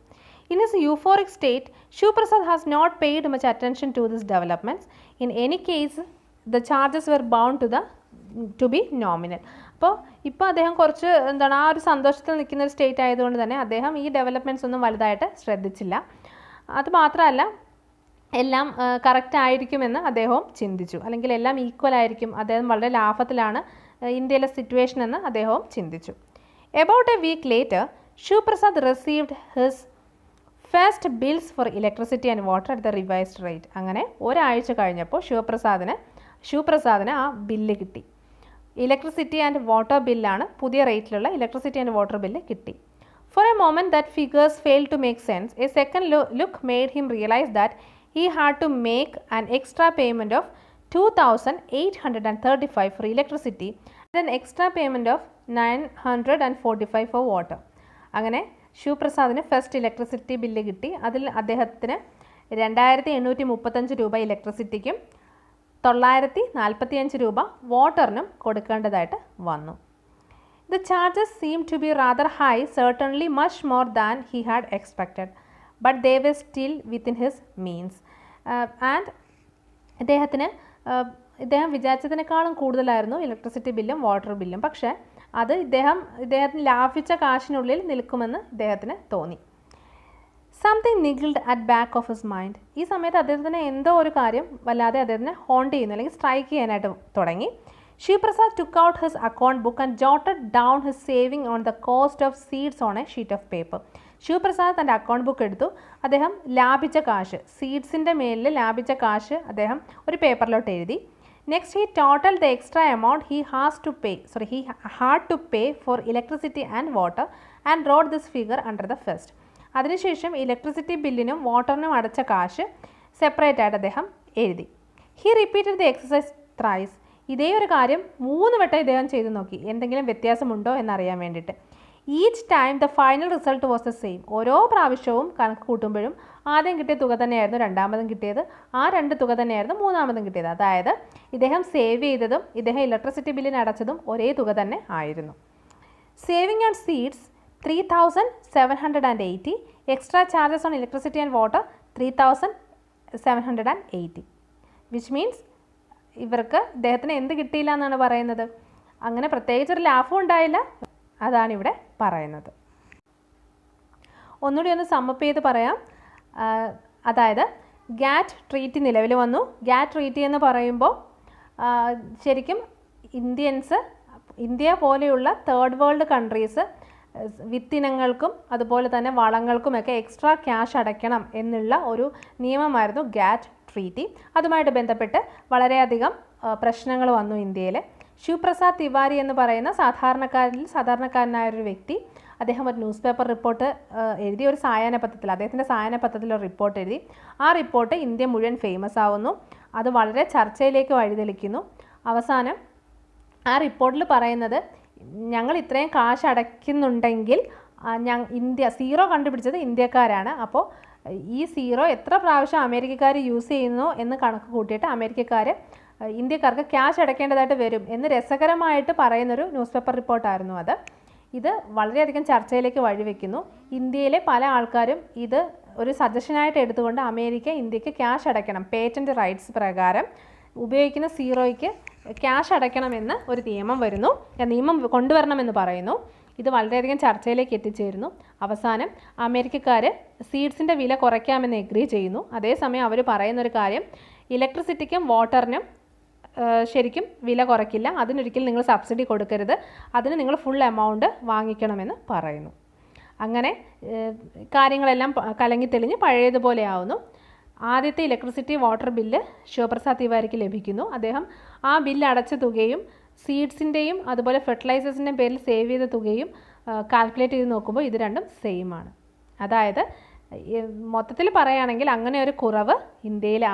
In his euphoric state, Shiv Prasad has not paid much attention to these developments. In any case, the charges were bound to be nominal. അപ്പോൾ ഇപ്പോൾ അദ്ദേഹം കുറച്ച് ആ ഒരു സന്തോഷത്തിൽ നിൽക്കുന്ന ഒരു സ്റ്റേറ്റ് ആയതുകൊണ്ട് തന്നെ അദ്ദേഹം ഈ ഡെവലപ്മെൻറ്റ്സ് ഒന്നും വലുതായിട്ട് ശ്രദ്ധിച്ചില്ല. അതുമാത്രമല്ല, എല്ലാം കറക്റ്റ് ആയിരിക്കുമെന്ന് അദ്ദേഹവും ചിന്തിച്ചു, അല്ലെങ്കിൽ എല്ലാം ഈക്വൽ ആയിരിക്കും, അദ്ദേഹം വളരെ ലാഭത്തിലാണ് ഇന്ത്യയിലെ സിറ്റുവേഷൻ എന്ന് അദ്ദേഹവും ചിന്തിച്ചു. About a week later, Shiv Prasad received his first bills for electricity and water at the revised rate. അങ്ങനെ ഒരാഴ്ച കഴിഞ്ഞപ്പോൾ ശിവപ്രസാദിന് ആ ബില്ല് കിട്ടി. ഇലക്ട്രിസിറ്റി ആൻഡ് വാട്ടർ ബില്ലാണ്, പുതിയ റേറ്റിലുള്ള ഇലക്ട്രിസിറ്റി ആൻഡ് വാട്ടർ ബില്ല് കിട്ടി. For a moment that figures failed to make sense. A second look made him realize that he had to make an extra payment of 2,835 for electricity and an extra payment of 945 for water. അങ്ങനെ ശിവപ്രസാദിന് first electricity bill കിട്ടി. അതിൽ അദ്ദേഹത്തിന് 2835 രൂപ ഇലക്ട്രിസിറ്റിക്കും 945 രൂപ വാട്ടറിനും കൊടുക്കേണ്ടതായിട്ട് വന്നു. The charges seemed to be rather high, certainly much more than he had expected, but they were still within his means. And ഇദ്ദേഹം വിചാരിച്ചതിനേക്കാളും കൂടുതലായിരുന്നു electricity ബില്ലും വാട്ടർ ബില്ലും. പക്ഷേ അത് ഇദ്ദേഹത്തിന് ലാഭിച്ച കാശിനുള്ളിൽ നിൽക്കുമെന്ന് ഇദ്ദേഹത്തിന് തോന്നി. Something niggled at back of his mind. ഈ സമയത്ത് അദ്ദേഹത്തിന് എന്തോ ഒരു കാര്യം വല്ലാതെ അദ്ദേഹത്തിനെ ഹോണ്ട് ചെയ്യുന്നു അല്ലെങ്കിൽ സ്ട്രൈക്ക് ചെയ്യാനായിട്ട് തുടങ്ങി. Sivaprasad took out his account book and jotted down his saving on the cost of seeds on a sheet of paper. Sivaprasad തൻ്റെ അക്കൗണ്ട് ബുക്ക് എടുത്തു. അദ്ദേഹം ലാഭിച്ച കാശ്, സീഡ്സിൻ്റെ മേലിൽ ലാഭിച്ച കാശ് അദ്ദേഹം ഒരു പേപ്പറിലോട്ട് എഴുതി. Next he totaled the extra amount he had to pay for electricity and water and wrote this figure under the first. അതിനുശേഷം ഇലക്ട്രിസിറ്റി ബില്ലിനും വാട്ടറിനും അടച്ച കാശ് സെപ്പറേറ്റ് ആയിട്ട് അദ്ദേഹം എഴുതി. He repeated the exercise thrice. ഇതേ ഒരു കാര്യം 3 വട്ടം ഇദ്ദേഹം ചെയ്തു നോക്കി, എന്തെങ്കിലും വ്യത്യാസമുണ്ടോ എന്നറിയാൻ വേണ്ടിയിട്ട്. Each time the final result was the same. ഓരോ പ്രാവശ്യവും കണക്ക് കൂട്ടുമ്പോഴും ആദ്യം കിട്ടിയ തുക തന്നെയായിരുന്നു രണ്ടാമതും കിട്ടിയത്, ആ 2 തുക തന്നെയായിരുന്നു മൂന്നാമതും കിട്ടിയത്. അതായത് ഇദ്ദേഹം സേവ് ചെയ്തതും ഇദ്ദേഹം ഇലക്ട്രിസിറ്റി ബില്ലിന് അടച്ചതും ഒരേ തുക തന്നെ ആയിരുന്നു. Saving on seeds 3780, extra charges on electricity and water 3780, which means ഇദ്ദേഹത്തിന് എന്ത് കിട്ടിയില്ല എന്നാണ് പറയുന്നത്. അങ്ങനെ പ്രത്യേകിച്ചൊരു ലാഭം ഉണ്ടായില്ല, അതാണിവിടെ പറയുന്നത്. ഒന്നുകൂടി ഒന്ന് സമ്മപ്പ് ചെയ്ത് പറയാം. അതായത് ഗാറ്റ് ട്രീറ്റി നിലവിൽ വന്നു. ഗാറ്റ് ട്രീറ്റി എന്ന് പറയുമ്പോൾ ശരിക്കും ഇന്ത്യ പോലെയുള്ള തേർഡ് വേൾഡ് കൺട്രീസ് വിത്തിനങ്ങൾക്കും അതുപോലെ തന്നെ വളങ്ങൾക്കുമൊക്കെ എക്സ്ട്രാ ക്യാഷ് അടയ്ക്കണം എന്നുള്ള ഒരു നിയമമായിരുന്നു ഗാറ്റ് ട്രീറ്റി. അതുമായിട്ട് ബന്ധപ്പെട്ട് വളരെയധികം പ്രശ്നങ്ങൾ വന്നു ഇന്ത്യയിൽ. ശിവപ്രസാദ് തിവാരി എന്ന് പറയുന്ന സാധാരണക്കാരനായൊരു വ്യക്തി, അദ്ദേഹം ഒരു ന്യൂസ് പേപ്പർ റിപ്പോർട്ട് എഴുതി, ഒരു സായാഹ്നപത്രത്തിൽ, അദ്ദേഹത്തിൻ്റെ സായാഹ്നപത്രത്തിൽ ഒരു റിപ്പോർട്ട് എഴുതി. ആ റിപ്പോർട്ട് ഇന്ത്യ മുഴുവൻ ഫേമസ് ആവുന്നു. അത് വളരെ ചർച്ചയിലേക്ക് വഴിതെളിക്കുന്നു. അവസാനം ആ റിപ്പോർട്ടിൽ പറയുന്നത്, ഞങ്ങൾ ഇത്രയും കാശ് അടയ്ക്കുന്നുണ്ടെങ്കിൽ സീറോ കണ്ടുപിടിച്ചത് ഇന്ത്യക്കാരാണ്. അപ്പോൾ ഈ സീറോ എത്ര പ്രാവശ്യം അമേരിക്കക്കാർ യൂസ് ചെയ്യുന്നു എന്ന് കണക്ക് കൂട്ടിയിട്ട് ഇന്ത്യക്കാർക്ക് ക്യാഷ് അടയ്ക്കേണ്ടതായിട്ട് വരും എന്ന് രസകരമായിട്ട് പറയുന്നൊരു ന്യൂസ് പേപ്പർ റിപ്പോർട്ടായിരുന്നു അത്. ഇത് വളരെയധികം ചർച്ചയിലേക്ക് വഴിവെക്കുന്നു. ഇന്ത്യയിലെ പല ആൾക്കാരും ഇത് ഒരു സജഷനായിട്ട് എടുത്തുകൊണ്ട് അമേരിക്ക ഇന്ത്യക്ക് ക്യാഷ് അടയ്ക്കണം, പേറ്റൻറ്റ് റൈറ്റ്സ് പ്രകാരം ഉപയോഗിക്കുന്ന സീറോയ്ക്ക് ക്യാഷ് അടയ്ക്കണമെന്ന് ഒരു നിയമം കൊണ്ടുവരണമെന്ന് പറയുന്നു. ഇത് വളരെയധികം ചർച്ചയിലേക്ക് എത്തിച്ചേരുന്നു. അവസാനം അമേരിക്കക്കാർ സീഡ്സിൻ്റെ വില കുറയ്ക്കാമെന്ന് എഗ്രി ചെയ്യുന്നു. അതേസമയം അവർ പറയുന്നൊരു കാര്യം, ഇലക്ട്രിസിറ്റിക്കും വാട്ടറിനും ശരിക്കും വില കുറയ്ക്കില്ല, അതിനൊരിക്കലും നിങ്ങൾ സബ്സിഡി കൊടുക്കരുത്, അതിന് നിങ്ങൾ ഫുൾ എമൗണ്ട് വാങ്ങിക്കണമെന്ന് പറയുന്നു. അങ്ങനെ കാര്യങ്ങളെല്ലാം കലങ്ങി തെളിഞ്ഞ് പഴയതുപോലെ ആവുന്നു. ആദ്യത്തെ ഇലക്ട്രിസിറ്റി വാട്ടർ ബില്ല് ശിവപ്രസാദ് തിവാരിക്ക് ലഭിക്കുന്നു. അദ്ദേഹം ആ ബില്ല് അടച്ച തുകയും സീഡ്സിൻ്റെയും അതുപോലെ ഫെർട്ടിലൈസേഴ്സിൻ്റെയും പേരിൽ സേവ് ചെയ്ത തുകയും കാൽക്കുലേറ്റ് ചെയ്ത് നോക്കുമ്പോൾ ഇത് രണ്ടും സെയിം ആണ്. അതായത് മൊത്തത്തിൽ പറയുകയാണെങ്കിൽ അങ്ങനെ ഒരു കുറവ് ഇന്ത്യയിലെ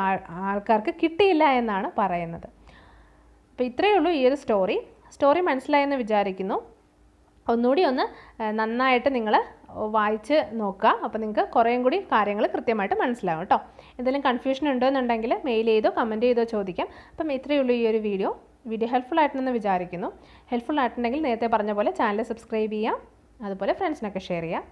ആൾക്കാർക്ക് കിട്ടിയില്ല എന്നാണ് പറയുന്നത്. അപ്പോൾ ഇത്രയേ ഉള്ളൂ ഈ ഒരു സ്റ്റോറി മനസ്സിലായെന്ന് വിചാരിക്കുന്നു. ഒന്നുകൂടി ഒന്ന് നന്നായിട്ട് നിങ്ങൾ വായിച്ച് നോക്കുക. അപ്പോൾ നിങ്ങൾക്ക് കുറേയും കൂടി കാര്യങ്ങൾ കൃത്യമായിട്ട് മനസ്സിലാവും കേട്ടോ. എന്തെങ്കിലും കൺഫ്യൂഷൻ ഉണ്ടോയെന്നുണ്ടെങ്കിൽ മെയിൽ ചെയ്തോ കമൻറ്റ് ചെയ്തോ ചോദിക്കാം. അപ്പം ഇത്രയേ ഉള്ളൂ ഈ ഒരു വീഡിയോ ഹെൽപ്ഫുൾ ആയിട്ടുണ്ടെന്ന് വിചാരിക്കുന്നു. ഹെൽപ്ഫുൾ ആയിട്ടുണ്ടെങ്കിൽ നേരത്തെ പറഞ്ഞ പോലെ ചാനൽ സബ്സ്ക്രൈബ് ചെയ്യാം, അതുപോലെ ഫ്രണ്ട്സിനൊക്കെ ഷെയർ ചെയ്യാം.